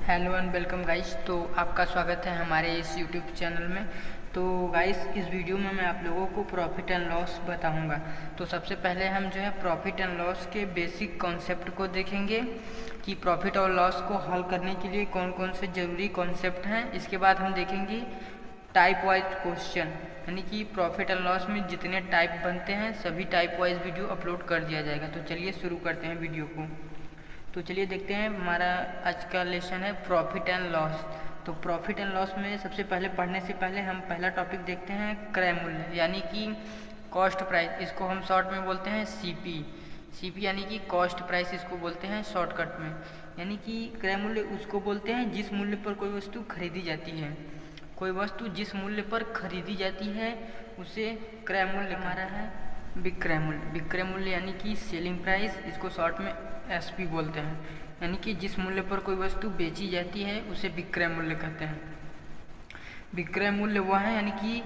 Hello and welcome guys. तो आपका स्वागत है हमारे इस यूट्यूब चैनल में। तो गाइस, इस वीडियो में मैं आप लोगों को प्रॉफिट एंड लॉस बताऊंगा। तो सबसे पहले हम जो है प्रॉफिट एंड लॉस के बेसिक कॉन्सेप्ट को देखेंगे कि प्रॉफिट और लॉस को हल करने के लिए कौन कौन से ज़रूरी कॉन्सेप्ट हैं। इसके बाद हम देखेंगे टाइप वाइज क्वेश्चन, यानी कि प्रॉफिट एंड लॉस में जितने टाइप बनते हैं सभी टाइप वाइज वीडियो अपलोड कर दिया जाएगा। तो चलिए शुरू करते हैं वीडियो को। तो चलिए देखते हैं, हमारा आज का लेसन है प्रॉफिट एंड लॉस। तो प्रॉफिट एंड लॉस में सबसे पहले पढ़ने से पहले हम पहला टॉपिक देखते हैं क्रय मूल्य, यानी कि कॉस्ट प्राइस। इसको हम शॉर्ट में बोलते हैं सीपी। सीपी यानी कि कॉस्ट प्राइस इसको बोलते हैं शॉर्टकट में। यानी कि क्रय मूल्य उसको बोलते हैं जिस मूल्य पर कोई वस्तु खरीदी जाती है। कोई वस्तु जिस मूल्य पर खरीदी जाती है उसे क्रय मूल्य हमारा है विक्रय मूल्य। विक्रय मूल्य यानी कि सेलिंग प्राइस, इसको शॉर्ट में एसपी बोलते हैं। यानी कि जिस मूल्य पर कोई वस्तु बेची जाती है उसे विक्रय मूल्य कहते हैं। विक्रय मूल्य वह है यानी कि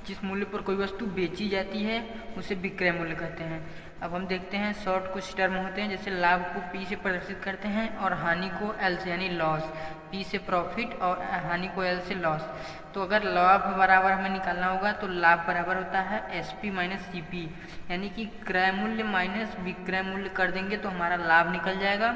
जिस मूल्य पर कोई वस्तु बेची जाती है उसे विक्रय मूल्य कहते हैं। अब हम देखते हैं शॉर्ट कुछ टर्म होते हैं, जैसे लाभ को पी से प्रदर्शित करते हैं और हानि को एल से, यानी लॉस। पी से प्रॉफिट और हानि को एल से लॉस। तो अगर लाभ बराबर हमें निकालना होगा तो लाभ बराबर होता है S P minus C P, यानी कि क्रय मूल्य माइनस विक्रय मूल्य कर देंगे तो हमारा लाभ निकल जाएगा।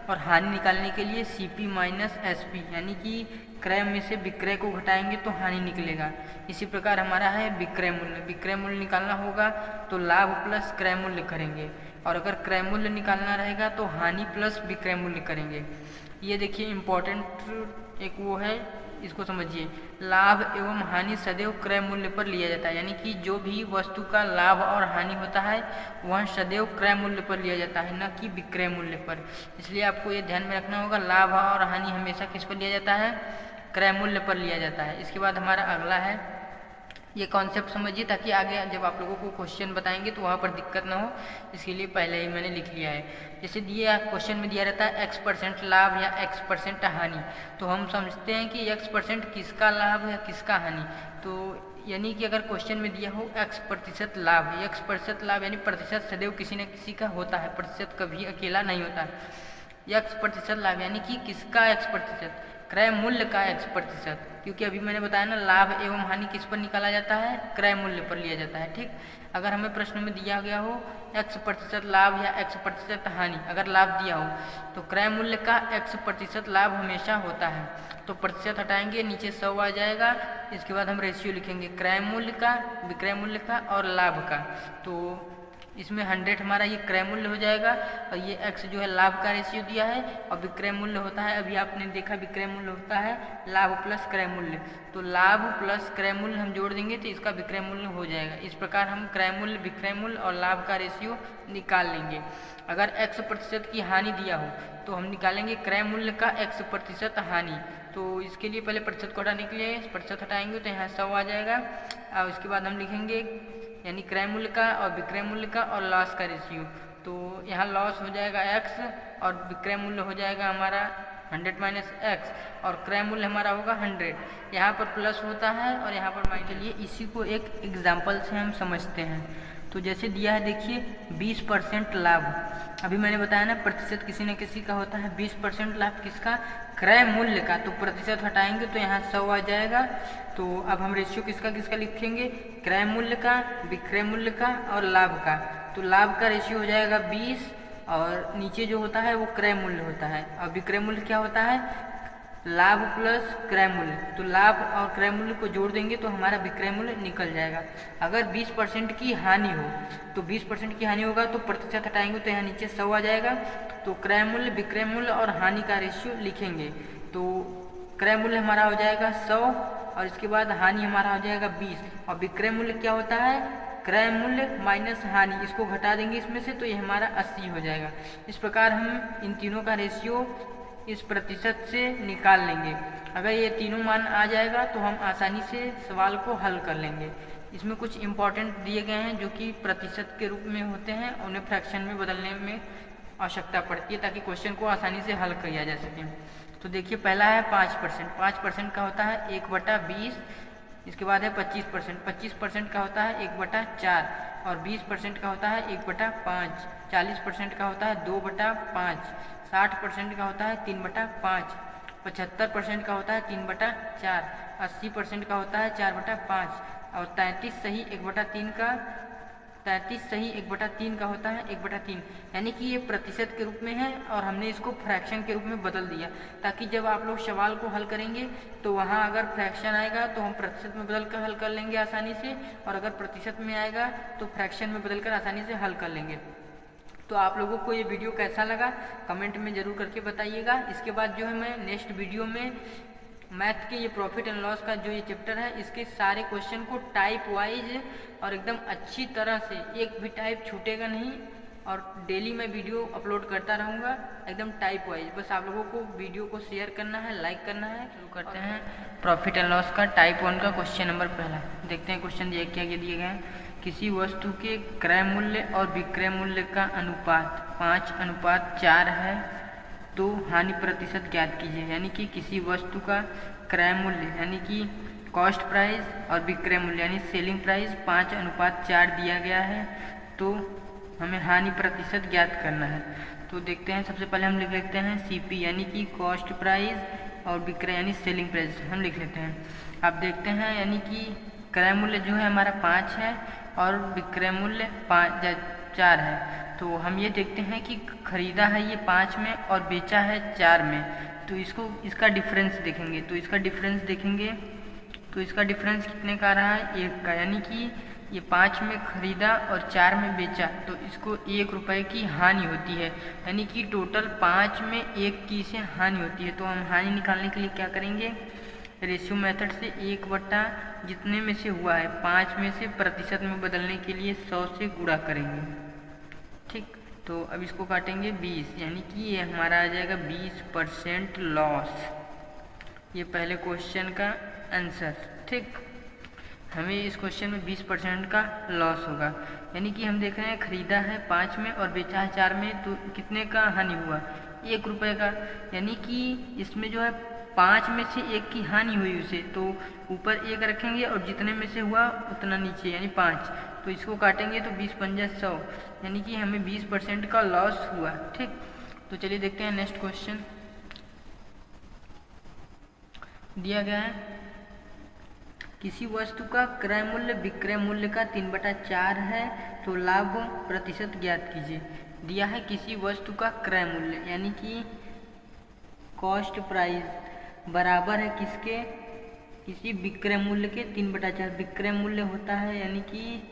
और हानि निकालने के लिए C P minus S P, यानी कि क्रय में से विक्रय को घटाएंगे तो हानि निकलेगा। इसी प्रकार हमारा है विक्रय मूल्य। विक्रय मूल्य निकालना होगा तो लाभ प्लस क्रय मूल्य करेंगे, और अगर क्रय मूल्य निकालना रहेगा तो हानि प्लस विक्रय मूल्य करेंगे। ये देखिए इम्पोर्टेंट एक वो है, इसको समझिए। लाभ एवं हानि सदैव क्रय मूल्य पर लिया जाता है, यानी कि जो भी वस्तु का लाभ और हानि होता है वह सदैव क्रय मूल्य पर लिया जाता है, न कि विक्रय मूल्य पर। इसलिए आपको ये ध्यान में रखना होगा, लाभ और हानि हमेशा किस पर लिया जाता है? क्रय मूल्य पर लिया जाता है। इसके बाद हमारा अगला है, ये कॉन्सेप्ट समझिए ताकि आगे जब आप लोगों को क्वेश्चन बताएंगे तो वहाँ पर दिक्कत ना हो, इसके लिए पहले ही मैंने लिख लिया है। जैसे दिए क्वेश्चन में दिया रहता है x% लाभ या x% हानि, तो हम समझते हैं कि x% किसका लाभ या किसका हानि। तो यानी कि अगर क्वेश्चन में दिया हो x% लाभ, x% लाभ यानी प्रतिशत सदैव किसी न किसी का होता है, प्रतिशत कभी अकेला नहीं होता है। x% लाभ यानी कि किसका x%? क्रय मूल्य का x%, क्योंकि अभी मैंने बताया ना लाभ एवं हानि किस पर निकाला जाता है? क्रय मूल्य पर लिया जाता है। ठीक, अगर हमें प्रश्न में दिया गया हो x% लाभ या x% हानि, अगर लाभ दिया हो तो क्रय मूल्य का x% लाभ हमेशा होता है। तो प्रतिशत हटाएंगे, नीचे 100 आ जाएगा। इसके बाद हम रेशियो लिखेंगे क्रय मूल्य का, विक्रय मूल्य का और लाभ का। तो इसमें 100 हमारा ये क्रय मूल्य हो जाएगा, और ये x जो है लाभ का रेशियो दिया है, और विक्रय मूल्य होता है, अभी आपने देखा विक्रय मूल्य होता है लाभ प्लस क्रय मूल्य। तो लाभ प्लस क्रय मूल्य हम जोड़ देंगे तो इसका विक्रय मूल्य हो जाएगा। इस प्रकार हम क्रय मूल्य, विक्रय मूल्य और लाभ का रेशियो निकाल लेंगे। अगर x% की हानि दिया हो तो हम निकालेंगे क्रय मूल्य का x% हानि। तो इसके लिए पहले प्रतिशत को हटाने के लिए प्रतिशत हटाएंगे तो यहाँ 100 आ जाएगा, और उसके बाद हम लिखेंगे यानी क्रय मूल्य का और विक्रय मूल्य का और लॉस का रेशियो। तो यहाँ लॉस हो जाएगा x और विक्रय मूल्य हो जाएगा हमारा 100 माइनस x, और क्रय मूल्य हमारा होगा 100। यहाँ पर प्लस होता है और यहाँ पर माइनस। चलिए इसी को एक एग्जाम्पल से हम समझते हैं। तो जैसे दिया है देखिए 20% लाभ, अभी मैंने बताया ना प्रतिशत किसी न किसी का होता है। 20% लाभ किसका? क्रय मूल्य का। तो प्रतिशत हटाएंगे तो यहाँ 100 आ जाएगा। तो अब हम रेशियो किसका किसका लिखेंगे? क्रय मूल्य का, विक्रय मूल्य का और लाभ का। तो लाभ का रेशियो हो जाएगा 20, और नीचे जो होता है वो क्रय मूल्य होता है, और विक्रय मूल्य क्या होता है? लाभ प्लस क्रय मूल्य। तो लाभ और क्रय मूल्य को जोड़ देंगे तो हमारा विक्रय मूल्य निकल जाएगा। अगर 20% की हानि हो तो 20% की हानि होगा तो प्रतिशत हटाएंगे तो यहाँ नीचे 100 आ जाएगा। तो क्रय मूल्य, विक्रय मूल्य और हानि का रेशियो लिखेंगे। तो क्रय मूल्य हमारा हो जाएगा 100, और इसके बाद हानि हमारा हो जाएगा 20, और विक्रय मूल्य क्या होता है? क्रय मूल्य माइनस हानि, इसको घटा देंगे इसमें से तो ये हमारा 80 हो जाएगा। इस प्रकार हम इन तीनों का रेशियो इस प्रतिशत से निकाल लेंगे। अगर ये तीनों मान आ जाएगा तो हम आसानी से सवाल को हल कर लेंगे। इसमें कुछ इंपॉर्टेंट दिए गए हैं जो कि प्रतिशत के रूप में होते हैं, उन्हें फ्रैक्शन में बदलने में आवश्यकता पड़ती है ताकि क्वेश्चन को आसानी से हल किया जा सके। तो देखिए पहला है 5%। 5% का होता है 1/20, इसके बाद है 25%। 25% का होता है 1/4, और 20% का होता है 1/5। 40% का होता है 2/5। 60% का होता है 3/5, 75% का होता है 3/4, 80% का होता है 4/5 और 33 सही 1/3 का 1/3 का होता है 1/3। यानी कि ये प्रतिशत के रूप में है और हमने इसको फ्रैक्शन के रूप में बदल दिया, ताकि जब आप लोग सवाल को हल करेंगे तो वहाँ अगर फ्रैक्शन आएगा तो हम प्रतिशत में बदल कर हल कर लेंगे आसानी से, और अगर प्रतिशत में आएगा तो फ्रैक्शन में बदल कर आसानी से हल कर लेंगे। तो आप लोगों को ये वीडियो कैसा लगा कमेंट में ज़रूर करके बताइएगा। इसके बाद जो है मैं नेक्स्ट वीडियो में मैथ के ये प्रॉफिट एंड लॉस का जो ये चैप्टर है इसके सारे क्वेश्चन को टाइप वाइज और एकदम अच्छी तरह से, एक भी टाइप छूटेगा नहीं, और डेली मैं वीडियो अपलोड करता रहूँगा एकदम टाइप वाइज। बस आप लोगों को वीडियो को शेयर करना है, लाइक करना है। शुरू करते हैं प्रॉफिट एंड लॉस का टाइप 1 का क्वेश्चन नंबर पहला। देखते हैं क्वेश्चन ये क्या दिए गए हैं। किसी वस्तु के क्रय मूल्य और विक्रय मूल्य का अनुपात 5:4 है तो हानि प्रतिशत ज्ञात कीजिए। यानी कि किसी वस्तु का क्रय मूल्य यानी कि कॉस्ट प्राइस और विक्रय मूल्य यानी सेलिंग प्राइस 5:4 दिया गया है, तो हमें हानि प्रतिशत ज्ञात करना है। तो देखते हैं, सबसे पहले हम लिख लेते हैं सीपी यानी कि कॉस्ट प्राइस और विक्रय यानी सेलिंग प्राइस हम लिख लेते हैं। अब देखते हैं यानी कि क्रय मूल्य जो है हमारा 5 है और विक्रय मूल्य 4 है। तो हम ये देखते हैं कि खरीदा है ये 5 में और बेचा है 4 में, तो इसका डिफरेंस देखेंगे। तो इसका डिफरेंस कितने का रहा है, 1 का। यानी कि ये 5 में खरीदा और 4 में बेचा, तो इसको 1 रुपये की हानि होती है। यानी कि टोटल 5 में 1 की से हानि होती है। तो हम हानि निकालने के लिए क्या करेंगे, रेशियो मेथड से 1 जितने में से हुआ है 5 में से प्रतिशत में बदलने के लिए 100 से गुणा करेंगे। ठीक, तो अब इसको काटेंगे 20, यानी कि ये हमारा आ जाएगा 20% लॉस। ये पहले क्वेश्चन का आंसर। ठीक, हमें इस क्वेश्चन में 20% का लॉस होगा। यानी कि हम देख रहे हैं खरीदा है 5 में और बेचा है 4 में, तो कितने का हानि हुआ, 1 रुपये का। यानी कि इसमें जो है 5 में से 1 की हानि हुई उसे, तो ऊपर 1 रखेंगे और जितने में से हुआ उतना नीचे यानी 5, तो इसको काटेंगे तो 20×5 100, यानी कि हमें 20% का लॉस हुआ। ठीक, तो चलिए देखते हैं नेक्स्ट क्वेश्चन। दिया गया है किसी वस्तु का क्रय मूल्य विक्रय मूल्य का 3/4 है तो लाभ प्रतिशत ज्ञात कीजिए। दिया है किसी वस्तु का क्रय मूल्य यानी कि कॉस्ट प्राइस बराबर है किसके, किसी विक्रय मूल्य के 3/4। विक्रय मूल्य होता है यानी कि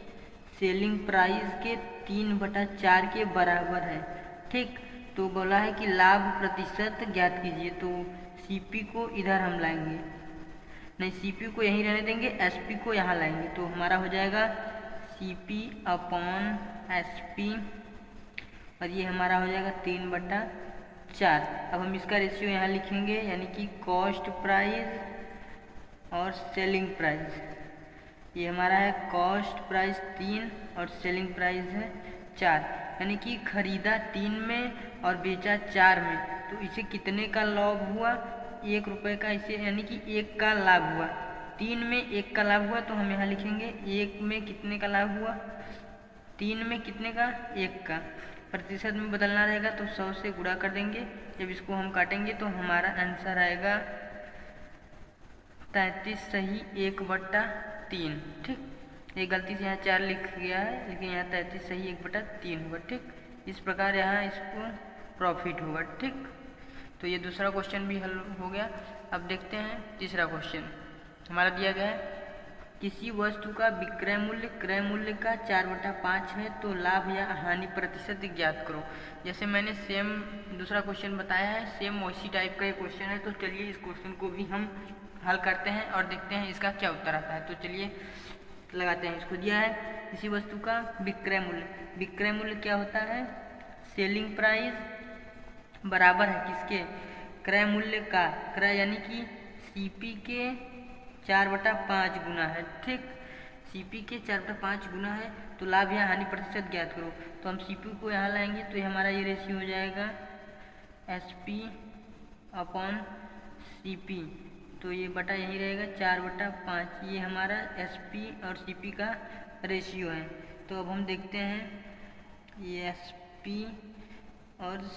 सेलिंग प्राइस के 3/4 के बराबर है। ठीक, तो बोला है कि लाभ प्रतिशत ज्ञात कीजिए। तो सीपी को इधर हम लाएंगे, नहीं सीपी को यहीं रहने देंगे, एसपी को यहाँ लाएंगे, तो हमारा हो जाएगा सीपी अपॉन एसपी और ये हमारा हो जाएगा 3/4। अब हम इसका रेशियो यहाँ लिखेंगे यानी कि कॉस्ट प्राइस और सेलिंग प्राइस। ये हमारा है कॉस्ट प्राइस 3 और सेलिंग प्राइस है 4, यानी कि खरीदा 3 में और बेचा 4 में, तो इसे कितने का लाभ हुआ, 1 रुपये का। इसे यानी कि 1 का लाभ हुआ, 3 में 1 का लाभ हुआ, तो हम यहाँ लिखेंगे 1 में कितने का लाभ हुआ, 3 में कितने का, 1 का। प्रतिशत में बदलना रहेगा तो 100 से गुणा कर देंगे। जब इसको हम काटेंगे तो हमारा आंसर आएगा 33 सही 1/3। ठीक, ये गलती से यहाँ 4 लिख गया है, लेकिन यहाँ 33 सही 1/3 होगा। ठीक, इस प्रकार यहाँ इसको प्रॉफिट होगा। ठीक, तो ये दूसरा क्वेश्चन भी हल हो गया। अब देखते हैं तीसरा क्वेश्चन हमारा दिया गया है किसी वस्तु का विक्रय मूल्य क्रय मूल्य का 4/5 है तो लाभ या हानि प्रतिशत ज्ञात करो। जैसे मैंने सेम दूसरा क्वेश्चन बताया है, सेम उसी टाइप का ये क्वेश्चन है। तो चलिए इस क्वेश्चन को भी हम हल करते हैं और देखते हैं इसका क्या उत्तर आता है। तो चलिए लगाते हैं। इसको दिया है किसी वस्तु का विक्रय मूल्य, विक्रय मूल्य क्या होता है, सेलिंग प्राइस बराबर है किसके, क्रय मूल्य का, क्रय यानी कि सीपी के 4/5 गुना है। ठीक, सीपी के 4/5 गुना है, तो लाभ या हानि प्रतिशत ज्ञात करो। तो हम सीपी को यहाँ लाएंगे तो हमारा ये रेशियो हो जाएगा एसपी अपॉन सीपी, तो ये बटा यही रहेगा 4/5। ये हमारा एसपी और सीपी का रेशियो है। तो अब हम देखते हैं ये एसपी और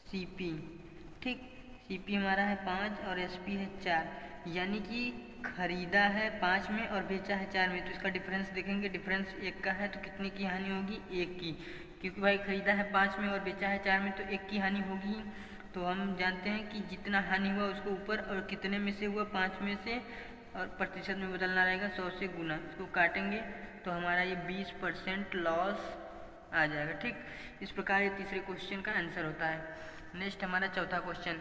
सीपी। ठीक, CP हमारा है 5 और SP है 4, यानी कि खरीदा है 5 में और बेचा है 4 में। तो इसका डिफरेंस देखेंगे, डिफरेंस 1 का है तो कितने की हानि होगी, 1 की, क्योंकि भाई खरीदा है 5 में और बेचा है 4 में तो 1 की हानि होगी। तो हम जानते हैं कि जितना हानि हुआ उसको ऊपर और कितने में से हुआ, 5 में से, और प्रतिशत में बदलना रहेगा, 100 से गुना। इसको काटेंगे तो हमारा ये 20% लॉस आ जाएगा। ठीक, इस प्रकार ये तीसरे क्वेश्चन का आंसर होता है। नेक्स्ट हमारा चौथा क्वेश्चन।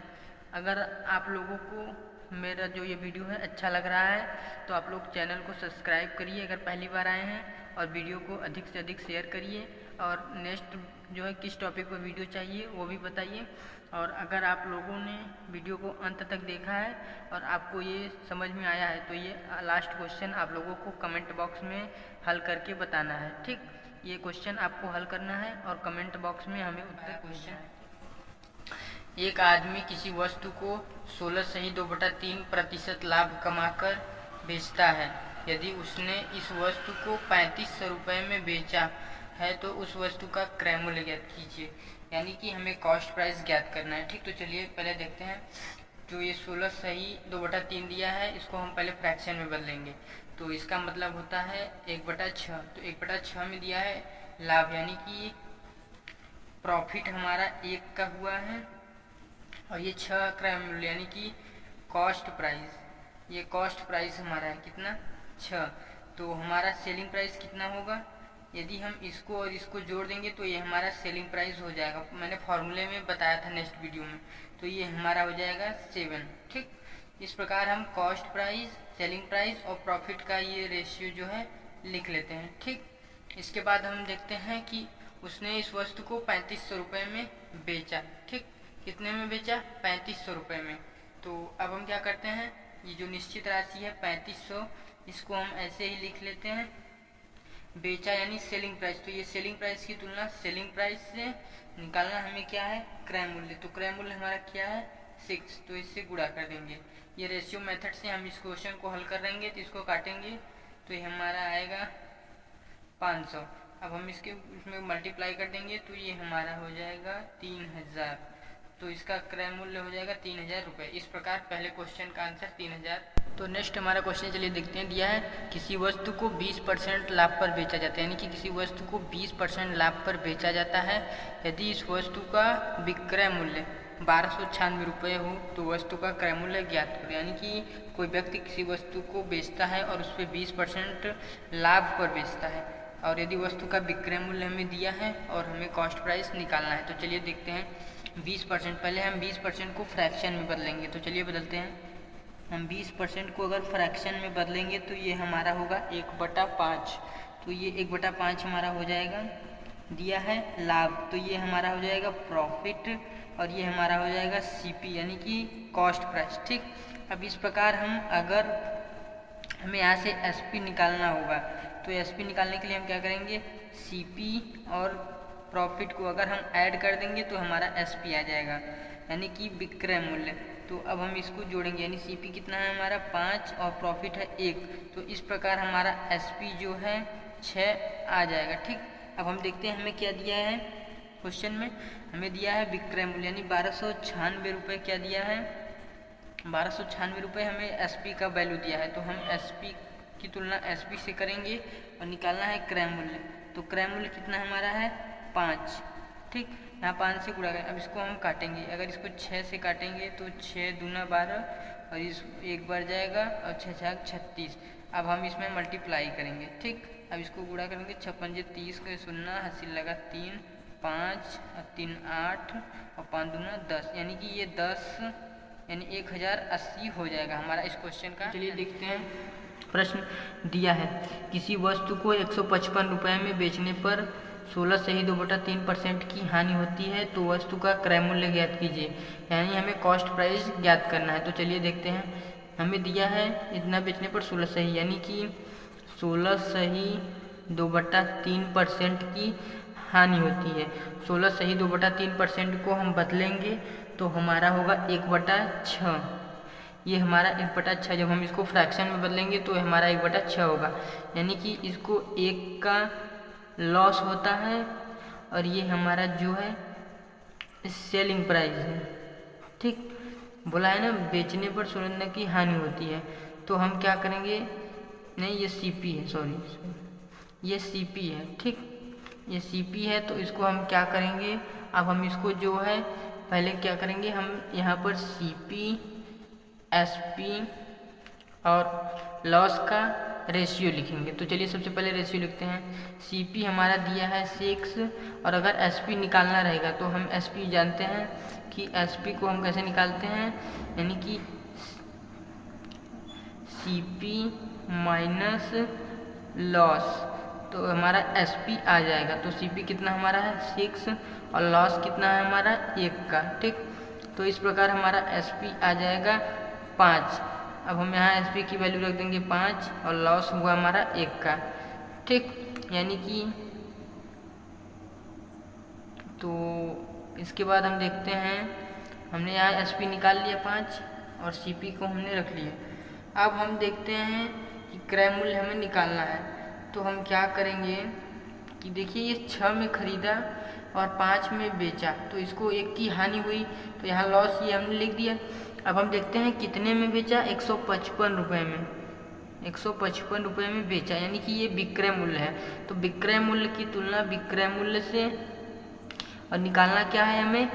अगर आप लोगों को मेरा जो ये वीडियो है अच्छा लग रहा है तो आप लोग चैनल को सब्सक्राइब करिए अगर पहली बार आए हैं, और वीडियो को अधिक से अधिक शेयर करिए, और नेक्स्ट जो है किस टॉपिक पर वीडियो चाहिए वो भी बताइए। और अगर आप लोगों ने वीडियो को अंत तक देखा है और आपको ये समझ में आया है तो ये लास्ट क्वेश्चन आप लोगों को कमेंट बॉक्स में हल करके बताना है। ठीक, ये क्वेश्चन आपको हल करना है और कमेंट बॉक्स में हमें उत्तर क्वेश्चन। एक आदमी किसी वस्तु को 16 सही 2/3% लाभ कमाकर बेचता है। यदि उसने इस वस्तु को 3500 रुपये में बेचा है तो उस वस्तु का क्रय मूल्य ज्ञात कीजिए, यानी कि हमें कॉस्ट प्राइस ज्ञात करना है। ठीक, तो चलिए पहले देखते हैं। जो ये 16 सही 2/3 दिया है इसको हम पहले फ्रैक्शन में बदलेंगे, तो इसका मतलब होता है 1/6। तो 1/6 में दिया है लाभ, यानी कि प्रॉफिट हमारा 1 का हुआ है, और ये 6 क्रय मूल्य यानी कि कॉस्ट प्राइस, ये कॉस्ट प्राइस हमारा है कितना, 6। तो हमारा सेलिंग प्राइस कितना होगा, यदि हम इसको और इसको जोड़ देंगे तो ये हमारा सेलिंग प्राइस हो जाएगा। मैंने फॉर्मूले में बताया था नेक्स्ट वीडियो में, तो ये हमारा हो जाएगा 7। ठीक, इस प्रकार हम कॉस्ट प्राइस, सेलिंग प्राइस और प्रॉफिट का ये रेशियो जो है लिख लेते हैं। ठीक, इसके बाद हम देखते हैं कि उसने इस वस्तु को 3500 रुपये में बेचा। ठीक, कितने में बेचा, 3500 रुपये में। तो अब हम क्या करते हैं, ये जो निश्चित राशि है 3500, इसको हम ऐसे ही लिख लेते हैं, बेचा यानी सेलिंग प्राइस। तो ये सेलिंग प्राइस की तुलना सेलिंग प्राइस से निकालना हमें क्या है, क्रय मूल्य। तो क्रय मूल्य हमारा क्या है, 6, तो इससे गुणा कर देंगे। ये रेशियो मेथड से हम इस क्वेश्चन को हल कर देंगे, तो इसको काटेंगे तो ये हमारा आएगा 500। अब हम इसमें मल्टीप्लाई कर देंगे तो ये हमारा हो जाएगा 3000, तो इसका क्रय मूल्य हो जाएगा 3000 रुपये। इस प्रकार पहले क्वेश्चन का आंसर 3000। तो नेक्स्ट हमारा क्वेश्चन चलिए देखते हैं। दिया है किसी वस्तु को 20% लाभ पर बेचा जाता है, यानी कि किसी वस्तु को 20% लाभ पर बेचा जाता है। यदि इस वस्तु का विक्रय मूल्य 1296 रुपये हो तो वस्तु का क्रय मूल्य ज्ञात करो। यानी कि कोई व्यक्ति किसी वस्तु को बेचता है और उस पर 20% लाभ पर बेचता है, और यदि वस्तु का विक्रय मूल्य हमें दिया है और हमें कॉस्ट प्राइस निकालना है। तो चलिए देखते हैं 20%। पहले हम 20% को फ्रैक्शन में बदलेंगे, तो चलिए बदलते हैं। हम 20% को अगर फ्रैक्शन में बदलेंगे तो ये हमारा होगा 1/5। तो ये 1/5 हमारा हो जाएगा। दिया है लाभ, तो ये हमारा हो जाएगा प्रॉफिट, और ये हमारा हो जाएगा CP यानी कि कॉस्ट प्राइस। ठीक, अब इस प्रकार हम अगर हमें यहाँ से SP निकालना होगा तो SP निकालने के लिए हम क्या करेंगे, CP और प्रॉफिट को अगर हम ऐड कर देंगे तो हमारा SP आ जाएगा, यानी कि विक्रय मूल्य। तो अब हम इसको जोड़ेंगे, यानी CP कितना है हमारा 5 और प्रॉफिट है 1। तो इस प्रकार हमारा SP जो है 6 आ जाएगा। ठीक, अब हम देखते हैं हमें क्या दिया है क्वेश्चन में। हमें दिया है विक्रय मूल्य यानी 1296 रुपये। क्या दिया है, 1296 रुपये हमें SP का वैल्यू दिया है। तो हम SP की तुलना SP से करेंगे और निकालना है क्रय मूल्य। तो क्रय मूल्य कितना हमारा है 5। ठीक, यहाँ 5 से गुणा करें। अब इसको हम काटेंगे, अगर इसको 6 से काटेंगे तो 6 दूना 12 और इस 1 बार जाएगा और 6 6 36। अब हम इसमें मल्टीप्लाई करेंगे। ठीक, अब इसको गुणा करेंगे, 6 पंजे 30 का 0, हासिल लगा 3, 5 और 3 8 और 5 दूना 10, यानी कि ये 10 यानी 1080 हो जाएगा हमारा इस क्वेश्चन का। चलिए देखते हैं प्रश्न। दिया है किसी वस्तु को 155 रुपये में बेचने पर 16 सही 2/3% की हानि होती है, तो वस्तु का क्रय मूल्य ज्ञात कीजिए, यानी हमें कॉस्ट प्राइस ज्ञात करना है। तो चलिए देखते हैं। हमें दिया है इतना बेचने पर 16 सही, यानी कि 16 सही 2/3% की हानि होती है। 16 सही 2/3% को हम बदलेंगे तो हमारा होगा 1/6। ये हमारा 1/6, जब हम इसको फ्रैक्शन में बदलेंगे तो हमारा 1/6 होगा, यानी कि इसको 1 का लॉस होता है, और ये हमारा जो है सेलिंग प्राइस है। ठीक, बोला है ना बेचने पर सोना की हानि होती है, तो हम क्या करेंगे, नहीं ये सीपी है, सॉरी ये सीपी है, ठीक, ये सीपी है। तो इसको हम क्या करेंगे, अब हम इसको जो है पहले क्या करेंगे, हम यहाँ पर सीपी एसपी और लॉस का रेशियो लिखेंगे। तो चलिए सबसे पहले रेशियो लिखते हैं। सीपी हमारा दिया है 6 और अगर एसपी निकालना रहेगा तो हम एसपी जानते हैं कि एसपी को हम कैसे निकालते हैं, यानी कि सीपी माइनस लॉस, तो हमारा एसपी आ जाएगा। तो सीपी कितना हमारा है 6 और लॉस कितना है हमारा 1 का, ठीक। तो इस प्रकार हमारा एसपी आ जाएगा 5। अब हम यहाँ एसपी की वैल्यू रख देंगे 5 और लॉस हुआ हमारा 1 का, ठीक। यानी कि तो इसके बाद हम देखते हैं, हमने यहाँ एसपी निकाल लिया 5 और सीपी को हमने रख लिया। अब हम देखते हैं कि क्रय मूल्य हमें निकालना है। तो हम क्या करेंगे कि देखिए ये 6 में खरीदा और 5 में बेचा, तो इसको 1 की हानि हुई, तो यहाँ लॉस ये हमने लिख दिया। अब हम देखते हैं कितने में बेचा, 155 रुपये में, 155 रुपये में बेचा, यानी कि ये विक्रय मूल्य है। तो विक्रय मूल्य की तुलना विक्रय मूल्य से, और निकालना क्या है हमें,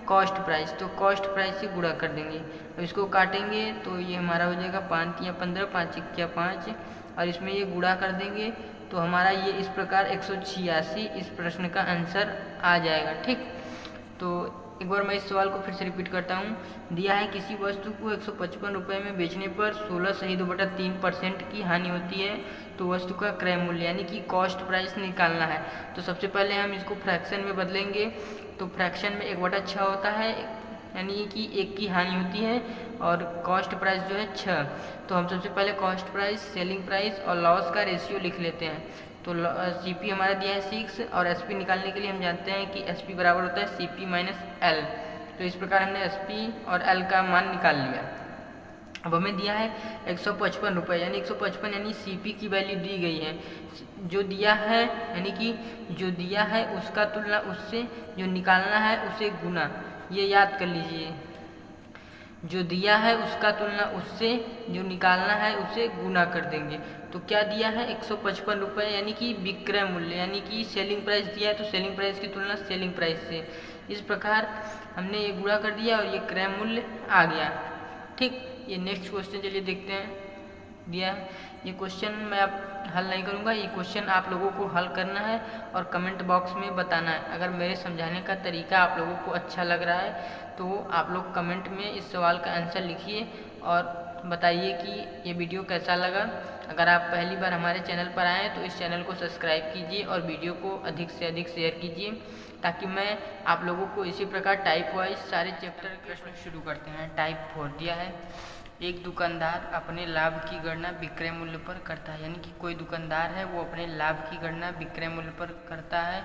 कॉस्ट प्राइस, तो कॉस्ट प्राइस से गुणा कर देंगे। अब इसको काटेंगे तो ये हमारा हो जाएगा 5 या 15, 5 या 5, और इसमें ये गुणा कर देंगे तो हमारा ये इस प्रकार 186 इस प्रश्न का आंसर आ जाएगा, ठीक। तो एक बार मैं इस सवाल को फिर से रिपीट करता हूँ। दिया है किसी वस्तु को 155 रुपये में बेचने पर 16 की हानि होती है, तो वस्तु का क्रय मूल्य यानी कि कॉस्ट प्राइस निकालना है। तो सबसे पहले हम इसको फ्रैक्शन में बदलेंगे। तो फ्रैक्शन में 1/6 होता है, यानी कि 1 की हानि होती है, और कॉस्ट प्राइस जो है 6। तो हम सबसे पहले कॉस्ट प्राइस, सेलिंग प्राइस और लॉस का रेशियो लिख लेते हैं। तो सीपी हमारा दिया है 6 और एसपी निकालने के लिए हम जानते हैं कि एसपी बराबर होता है सीपी माइनस एल। तो इस प्रकार हमने एसपी और एल का मान निकाल लिया। अब हमें दिया है 155 रुपये, यानी 155 यानी सीपी की वैल्यू दी गई है, जो दिया है यानी कि जो दिया है उसका तुलना उससे, जो निकालना है उसे गुना, ये याद कर लीजिए, जो दिया है उसका तुलना उससे, जो निकालना है उसे गुना कर देंगे। तो क्या दिया है 155 रुपये, यानी कि विक्रय मूल्य, यानी कि सेलिंग प्राइस दिया है तो सेलिंग प्राइस की तुलना सेलिंग प्राइस से। इस प्रकार हमने ये गुणा कर दिया और ये क्रय मूल्य आ गया, ठीक। ये नेक्स्ट क्वेश्चन चलिए देखते हैं। दिया ये क्वेश्चन मैं अब हल नहीं करूँगा, ये क्वेश्चन आप लोगों को हल करना है और कमेंट बॉक्स में बताना है। अगर मेरे समझाने का तरीका आप लोगों को अच्छा लग रहा है तो आप लोग कमेंट में इस सवाल का आंसर लिखिए और बताइए कि ये वीडियो कैसा लगा। अगर आप पहली बार हमारे चैनल पर आए हैं तो इस चैनल को सब्सक्राइब कीजिए और वीडियो को अधिक से अधिक शेयर कीजिए, ताकि मैं आप लोगों को इसी प्रकार टाइप वाइज सारे चैप्टर के प्रश्न शुरू करते हैं। टाइप 4 दिया है, एक दुकानदार अपने लाभ की गणना विक्रय मूल्य पर करता है, यानी कि कोई दुकानदार है वो अपने लाभ की गणना विक्रय मूल्य पर करता है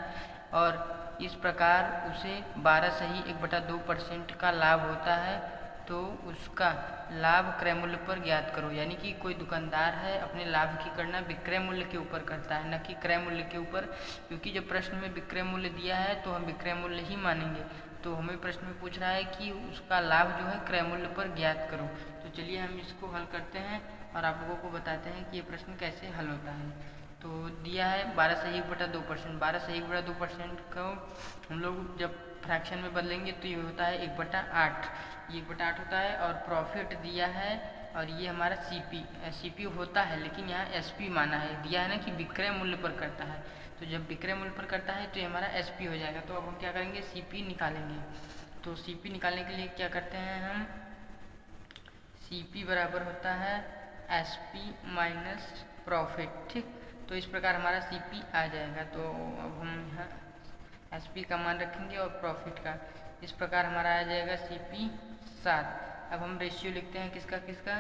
और इस प्रकार उसे 12 सही 1/2% का लाभ होता है, तो उसका लाभ क्रय मूल्य पर ज्ञात करो। यानी कि कोई दुकानदार है अपने लाभ की गणना विक्रय मूल्य के ऊपर करता है, न कि क्रय मूल्य के ऊपर, क्योंकि जब प्रश्न में विक्रय मूल्य दिया है तो हम विक्रय मूल्य ही मानेंगे। तो हमें प्रश्न में पूछ रहा है कि उसका लाभ जो है क्रय मूल्य पर ज्ञात करो। तो चलिए हम इसको हल करते हैं और आप लोगों को बताते हैं कि ये प्रश्न कैसे हल होता है। तो दिया है 12 सही 1/2%, 12 सही 1/2% को हम लोग जब फ्रैक्शन में बदलेंगे तो ये होता है 1/8, ये 1/8 होता है। और प्रॉफिट दिया है और ये हमारा सीपी होता है, लेकिन यहाँ एसपी माना है, दिया है ना कि विक्रय मूल्य पर करता है, तो जब विक्रय मूल्य पर करता है तो ये हमारा एसपी हो जाएगा। तो अब हम क्या करेंगे, सीपी निकालेंगे। तो सीपी निकालने के लिए क्या करते हैं हम, सीपी बराबर होता है एसपी माइनस प्रॉफिट, ठीक। तो इस प्रकार हमारा सीपी आ जाएगा। तो अब हम यहाँ एसपी का मान रखेंगे और प्रॉफिट का, इस प्रकार हमारा आ जाएगा सीपी 7। अब हम रेशियो लिखते हैं किसका किसका,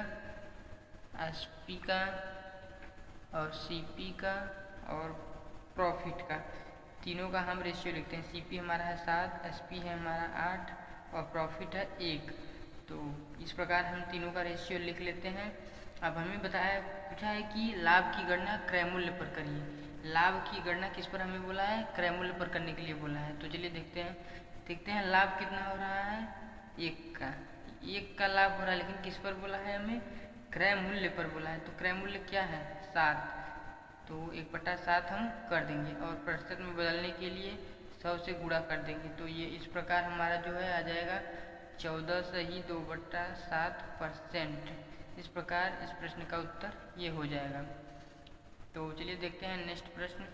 एसपी का और सीपी का और प्रॉफिट का, तीनों का हम रेशियो लिखते हैं। सीपी हमारा है 7, एसपी है हमारा 8 और प्रॉफिट है 1। तो इस प्रकार हम तीनों का रेशियो लिख लेते हैं। अब हमें पूछा है कि लाभ की गणना क्रय मूल्य पर करिए। लाभ की गणना किस पर हमें बोला है, क्रय मूल्य पर करने के लिए बोला है। तो चलिए देखते हैं लाभ कितना हो रहा है 1 का, 1 का लाभ हो रहा है, लेकिन किस पर बोला है हमें? क्रय मूल्य पर बोला है। तो क्रय मूल्य क्या है? 7। तो 1/7 हम कर देंगे और प्रतिशत में बदलने के लिए 100 से गुणा कर देंगे। तो ये इस प्रकार हमारा जो है आ जाएगा 14.2/7%। इस प्रकार इस प्रश्न का उत्तर ये हो जाएगा। तो चलिए देखते हैं नेक्स्ट प्रश्न।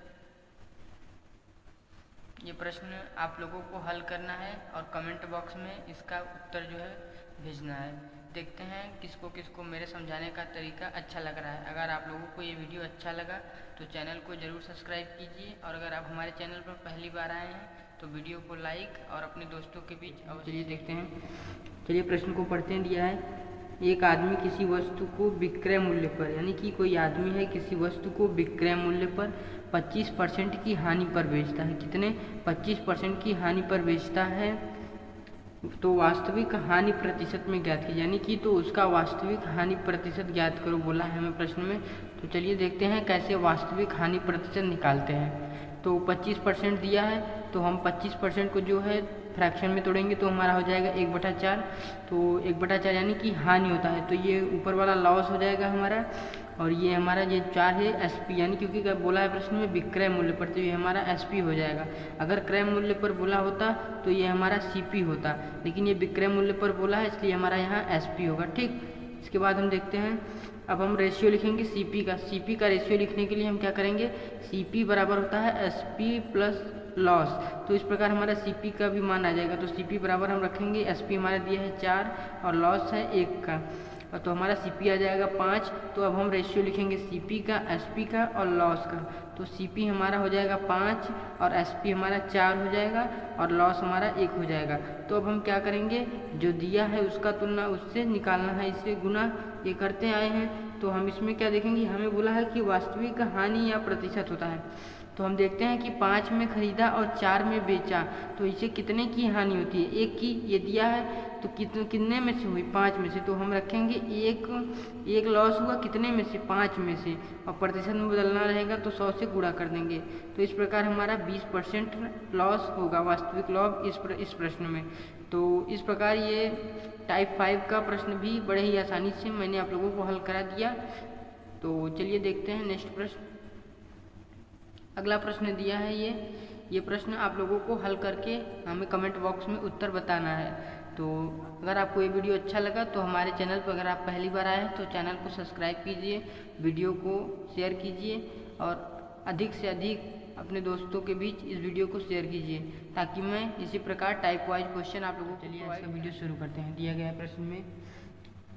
ये प्रश्न आप लोगों को हल करना है और कमेंट बॉक्स में इसका उत्तर जो है भेजना है। देखते हैं किसको किसको मेरे समझाने का तरीका अच्छा लग रहा है। अगर आप लोगों को ये वीडियो अच्छा लगा तो चैनल को ज़रूर सब्सक्राइब कीजिए, और अगर आप हमारे चैनल पर पहली बार आए हैं तो वीडियो को लाइक और अपने दोस्तों के बीच अवश्य। देखते हैं, चलिए प्रश्न को पढ़ते हैं। दिया है, एक आदमी किसी वस्तु को विक्रय मूल्य पर, यानी कि कोई आदमी है किसी वस्तु को विक्रय मूल्य पर 25% की हानि पर बेचता है। कितने? 25% की हानि पर बेचता है। तो वास्तविक हानि प्रतिशत में ज्ञात कीजिए, यानी कि तो उसका वास्तविक हानि प्रतिशत ज्ञात करो बोला है हमें प्रश्न में। तो चलिए देखते हैं कैसे वास्तविक हानि प्रतिशत निकालते हैं। तो 25% दिया है, तो हम 25% को जो है फ्रैक्शन में तोड़ेंगे तो हमारा हो जाएगा 1/4। तो 1/4 यानी कि हानि होता है, तो ये ऊपर वाला लॉस हो जाएगा हमारा, और ये हमारा ये 4 है एसपी, यानी क्योंकि क्या बोला है प्रश्न में विक्रय मूल्य पर, तो ये हमारा एसपी हो जाएगा। अगर क्रय मूल्य पर बोला होता तो ये हमारा सीपी होता, लेकिन ये विक्रय मूल्य पर बोला है इसलिए हमारा यहाँ एसपी होगा। ठीक, इसके बाद हम देखते हैं, अब हम रेशियो लिखेंगे सीपी का। सीपी का रेशियो लिखने के लिए हम क्या करेंगे? सीपी बराबर होता है एसपी प्लस लॉस। तो इस प्रकार हमारा सीपी का भी मान आ जाएगा। तो सीपी बराबर हम रखेंगे, एसपी हमारा दिया है 4 और लॉस है 1 का, तो हमारा सीपी आ जाएगा 5। तो अब हम रेशियो लिखेंगे सीपी का, एसपी का और लॉस का। तो सीपी हमारा हो जाएगा 5 और एसपी हमारा 4 हो जाएगा और लॉस हमारा 1 हो जाएगा। तो अब हम क्या करेंगे? जो दिया है उसका तुलना उससे निकालना है, इससे गुना ये करते आए हैं। तो हम इसमें क्या देखेंगे? हमें बोला है कि वास्तविक हानि या प्रतिशत होता है। तो हम देखते हैं कि 5 में खरीदा और 4 में बेचा, तो इसे कितने की हानि होती है? 1 की। ये दिया है तो कितने में से हुई? 5 में से। तो हम रखेंगे एक लॉस हुआ कितने में से? 5 में से, और प्रतिशत में बदलना रहेगा तो 100 से गुणा कर देंगे। तो इस प्रकार हमारा 20% लॉस होगा, वास्तविक लॉस इस प्रश्न में। तो इस प्रकार ये टाइप 5 का प्रश्न भी बड़े ही आसानी से मैंने आप लोगों को हल करा दिया। तो चलिए देखते हैं नेक्स्ट प्रश्न। अगला प्रश्न दिया है ये प्रश्न आप लोगों को हल करके हमें कमेंट बॉक्स में उत्तर बताना है। तो अगर आपको ये वीडियो अच्छा लगा तो हमारे चैनल पर अगर आप पहली बार आए हैं तो चैनल को सब्सक्राइब कीजिए, वीडियो को शेयर कीजिए और अधिक से अधिक अपने दोस्तों के बीच इस वीडियो को शेयर कीजिए, ताकि मैं इसी प्रकार टाइप वाइज क्वेश्चन आप लोगों को। चलिए आज का वीडियो शुरू करते हैं। दिया गया प्रश्न में,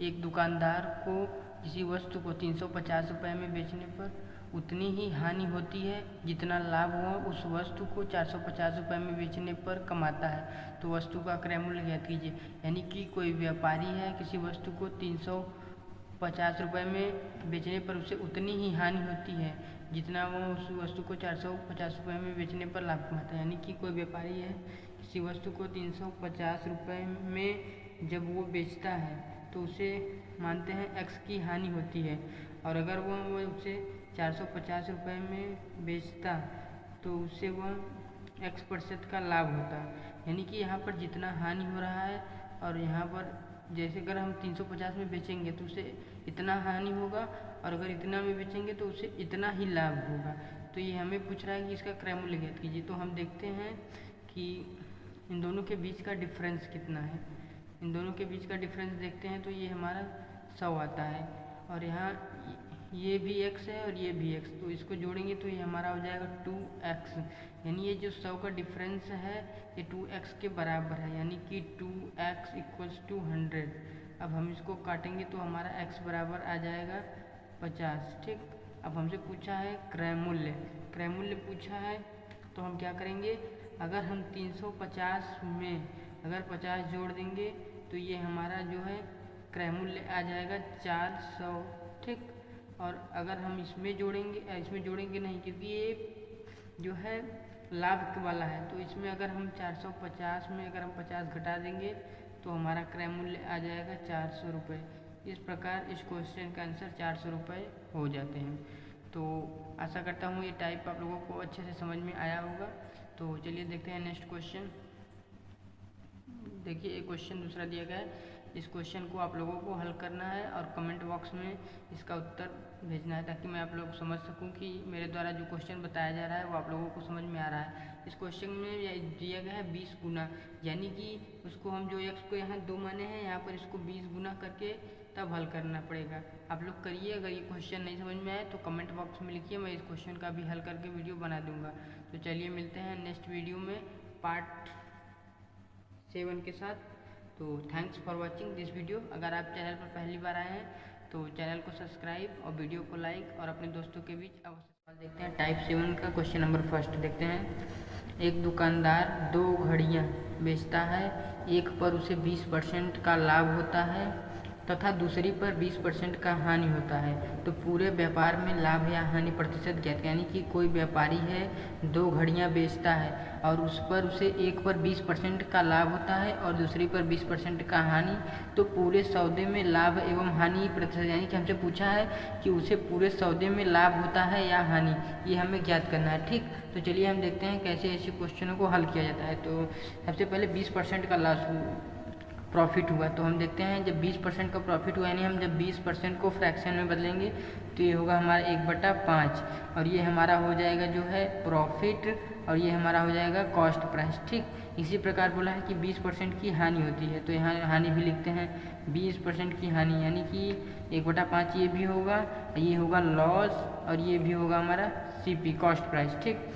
एक दुकानदार को किसी वस्तु को 350 रुपये में बेचने पर उतनी ही हानि होती है जितना लाभ हुआ उस वस्तु को 450 रुपये में बेचने पर कमाता है। तो वस्तु का क्रय मूल्य ज्ञात कीजिए, यानी कि कोई व्यापारी है किसी वस्तु को 350 रुपये में बेचने पर उसे उतनी ही हानि होती है जितना वो उस वस्तु को 450 रुपये में बेचने पर लाभ कमाता है। यानी कि कोई व्यापारी है किसी वस्तु को 350 रुपये में जब वो बेचता है तो उसे मानते हैं एक्स की हानि होती है, और अगर वो उसे 450 रुपये में बेचता तो उससे वह x% का लाभ होता है। यानी कि यहाँ पर जितना हानि हो रहा है, और यहाँ पर जैसे अगर हम 350 में बेचेंगे तो उसे इतना हानि होगा, और अगर इतना में बेचेंगे तो उसे इतना ही लाभ होगा। तो ये हमें पूछ रहा है कि इसका क्रय मूल्य ज्ञात कीजिए। तो हम देखते हैं कि इन दोनों के बीच का डिफरेंस कितना है। इन दोनों के बीच का डिफरेंस देखते हैं तो ये हमारा 100 आता है, और यहाँ ये भी x है और ये भी x, तो इसको जोड़ेंगे तो ये हमारा हो जाएगा 2x। यानी ये जो 100 का डिफरेंस है ये 2x के बराबर है, यानी कि 2x = 100। अब हम इसको काटेंगे तो हमारा x बराबर आ जाएगा 50। ठीक, अब हमसे पूछा है क्रय मूल्य। क्रय मूल्य पूछा है तो हम क्या करेंगे? अगर हम 350 में अगर 50 जोड़ देंगे तो ये हमारा जो है क्रय मूल्य आ जाएगा 400। ठीक, और अगर हम इसमें जोड़ेंगे नहीं, क्योंकि ये जो है लाभ वाला है, तो इसमें अगर हम 450 में अगर हम 50 घटा देंगे तो हमारा क्रय मूल्य आ जाएगा 400 रुपये। इस प्रकार इस क्वेश्चन का आंसर 400 रुपये हो जाते हैं। तो आशा करता हूँ ये टाइप आप लोगों को अच्छे से समझ में आया होगा। तो चलिए देखते हैं नेक्स्ट क्वेश्चन। देखिए एक क्वेश्चन दूसरा दिया गया है, इस क्वेश्चन को आप लोगों को हल करना है और कमेंट बॉक्स में इसका उत्तर भेजना है, ताकि मैं आप लोग समझ सकूं कि मेरे द्वारा जो क्वेश्चन बताया जा रहा है वो आप लोगों को समझ में आ रहा है। इस क्वेश्चन में दिया गया है 20 गुना, यानी कि उसको हम जो x को यहाँ 2 माने हैं, यहाँ पर इसको 20 गुना करके तब हल करना पड़ेगा। आप लोग करिए, अगर ये क्वेश्चन नहीं समझ में आए तो कमेंट बॉक्स में लिखिए, मैं इस क्वेश्चन का भी हल करके वीडियो बना दूंगा। तो चलिए मिलते हैं नेक्स्ट वीडियो में पार्ट 7 के साथ। तो thanks for watching this video. अगर आप चैनल पर पहली बार आए हैं तो चैनल को सब्सक्राइब और वीडियो को लाइक और अपने दोस्तों के बीच अवश्य। सवाल देखते हैं टाइप 7 का, क्वेश्चन नंबर फर्स्ट देखते हैं। एक दुकानदार 2 घड़ियां बेचता है, एक पर उसे 20% का लाभ होता है तथा दूसरी पर 20% का हानि होता है, तो पूरे व्यापार में लाभ या हानि प्रतिशत ज्ञात। यानी कि कोई व्यापारी है, 2 घड़ियां बेचता है और उस पर उसे एक पर 20% का लाभ होता है और दूसरी पर 20% का हानि, तो पूरे सौदे में लाभ एवं हानि प्रतिशत, यानी कि हमसे पूछा है कि उसे पूरे सौदे में लाभ होता है या हानि, ये हमें ज्ञात करना है। ठीक, तो चलिए हम देखते हैं कैसे ऐसे क्वेश्चनों को हल किया जाता है। तो सबसे पहले 20% का लॉस प्रॉफिट हुआ, तो हम देखते हैं जब 20% का प्रॉफिट हुआ, यानी हम जब 20% को फ्रैक्शन में बदलेंगे तो ये होगा हमारा 1/5 और ये हमारा हो जाएगा जो है प्रॉफिट और ये हमारा हो जाएगा कॉस्ट प्राइस। ठीक, इसी प्रकार बोला है कि 20% की हानि होती है, तो यहाँ हानि भी लिखते हैं 20% की हानि, यानी कि 1/5 ये भी होगा, ये होगा लॉस और ये भी होगा हमारा CP कॉस्ट प्राइस। ठीक,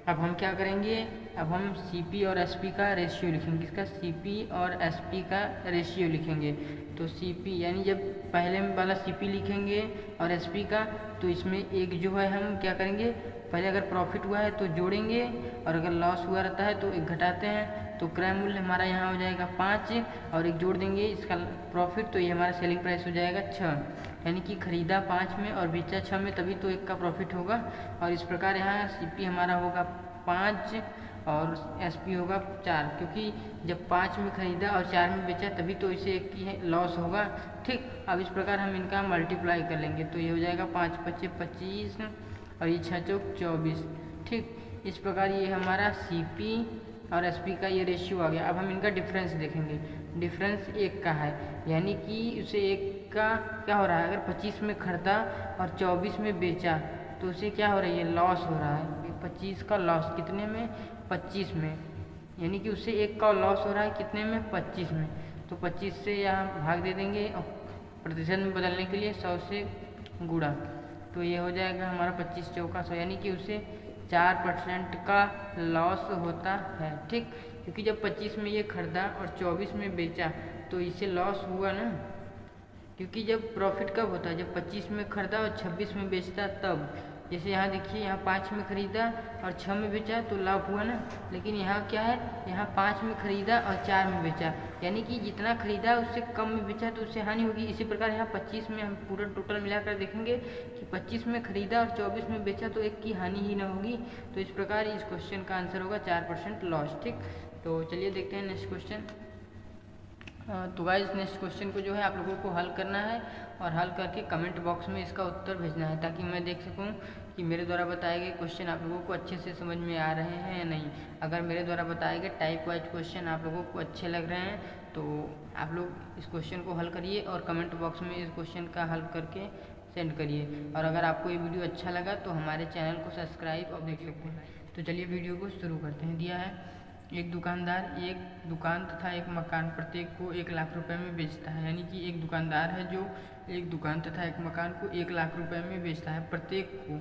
अब हम क्या करेंगे, अब हम CP और SP का रेशियो लिखेंगे, इसका CP और SP का रेशियो लिखेंगे। तो CP यानी जब पहले वाला CP लिखेंगे और SP का, तो इसमें एक जो है हम क्या करेंगे, पहले अगर प्रॉफिट हुआ है तो जोड़ेंगे और अगर लॉस हुआ रहता है तो एक घटाते हैं, तो क्रय मूल्य हमारा यहाँ हो जाएगा 5 और एक जोड़ देंगे इसका प्रॉफिट, तो ये हमारा सेलिंग प्राइस हो जाएगा 6, यानी कि खरीदा 5 में और बेचा 6 में, तभी तो 1 का प्रॉफिट होगा। और इस प्रकार यहाँ CP हमारा होगा 5 और SP होगा 4, क्योंकि जब 5 में खरीदा और 4 में बेचा तभी तो इसे 1 की लॉस होगा। ठीक, अब इस प्रकार हम इनका मल्टीप्लाई कर लेंगे, तो ये हो जाएगा 5 × 5 = 25 और ये 6 × 4 = 24। ठीक, इस प्रकार ये हमारा CP और SP का ये रेशियो आ गया। अब हम इनका डिफरेंस देखेंगे, डिफरेंस 1 का है, यानी कि उसे 1 का क्या हो रहा है, अगर 25 में खरीदा और 24 में बेचा तो उसे क्या हो रही है, लॉस हो रहा है। 25 का लॉस कितने में, 25 में, यानी कि उसे 1 का लॉस हो रहा है कितने में, 25 में। तो 25 से यहाँ भाग दे देंगे और प्रतिशत में बदलने के लिए 100 से गुणा, तो ये हो जाएगा हमारा 25 × 4 = 100, यानी कि उसे 4% का लॉस होता है। ठीक, क्योंकि जब 25 में ये खरीदा और 24 में बेचा तो इसे लॉस हुआ ना, क्योंकि जब प्रॉफिट कब होता है, जब 25 में खरीदा और 26 में बेचता तब। जैसे यहाँ देखिए, यहाँ 5 में खरीदा और 6 में बेचा तो लाभ हुआ ना, लेकिन यहाँ क्या है, यहाँ 5 में खरीदा और 4 में बेचा, यानी कि जितना खरीदा उससे कम में बेचा तो उससे हानि होगी। इसी प्रकार यहाँ 25 में हम पूरा टोटल मिलाकर देखेंगे कि 25 में खरीदा और 24 में बेचा तो 1 की हानि ही ना होगी। तो इस प्रकार इस क्वेश्चन का आंसर होगा 4% लॉस। ठीक, तो चलिए देखते हैं नेक्स्ट क्वेश्चन। तो गाइस नेक्स्ट क्वेश्चन को जो है आप लोगों को हल करना है और हल करके कमेंट बॉक्स में इसका उत्तर भेजना है, ताकि मैं देख सकूं कि मेरे द्वारा बताए गए क्वेश्चन आप लोगों को अच्छे से समझ में आ रहे हैं या नहीं। अगर मेरे द्वारा बताए गए टाइप वाइज क्वेश्चन आप लोगों को अच्छे लग रहे हैं तो आप लोग इस क्वेश्चन को हल करिए और कमेंट बॉक्स में इस क्वेश्चन का हल करके सेंड करिए। और अगर आपको ये वीडियो अच्छा लगा तो हमारे चैनल को सब्सक्राइब और देख सकते हैं। तो चलिए वीडियो को शुरू करते हैं। दिया है, एक दुकानदार एक दुकान तथा एक मकान प्रत्येक को 1 लाख रुपए में बेचता है, यानी कि एक दुकानदार है जो एक दुकान तथा एक मकान को 1 लाख रुपए में बेचता है। प्रत्येक को,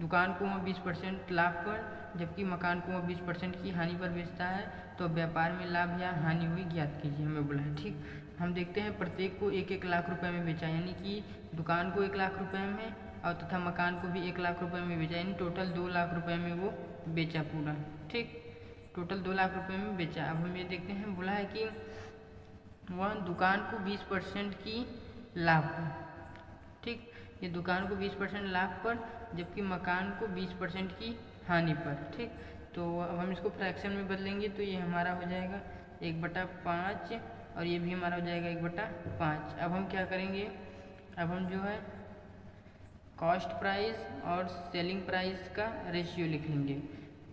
दुकान को वह 20% लाभ पर जबकि मकान को वह 20% की हानि पर बेचता है, तो व्यापार में लाभ या हानि हुई ज्ञात कीजिए, हमें बोला है। ठीक, हम देखते हैं प्रत्येक को 1-1 लाख रुपए में बेचा, यानी कि दुकान को 1 लाख रुपए में और तथा मकान को भी 1 लाख रुपए में बेचा, यानी टोटल 2 लाख रुपए में वो बेचा पूरा। ठीक, टोटल 2 लाख रुपए में बेचा। अब हम ये देखते हैं, बोला है कि वह दुकान को 20% की लाभ पर, ठीक, ये दुकान को 20% लाभ पर जबकि मकान को 20% की हानि पर। ठीक, तो अब हम इसको फ्रैक्शन में बदलेंगे तो ये हमारा हो जाएगा 1/5 और ये भी हमारा हो जाएगा 1/5। अब हम क्या करेंगे, अब हम जो है कॉस्ट प्राइस और सेलिंग प्राइस का रेशियो लिख लेंगे।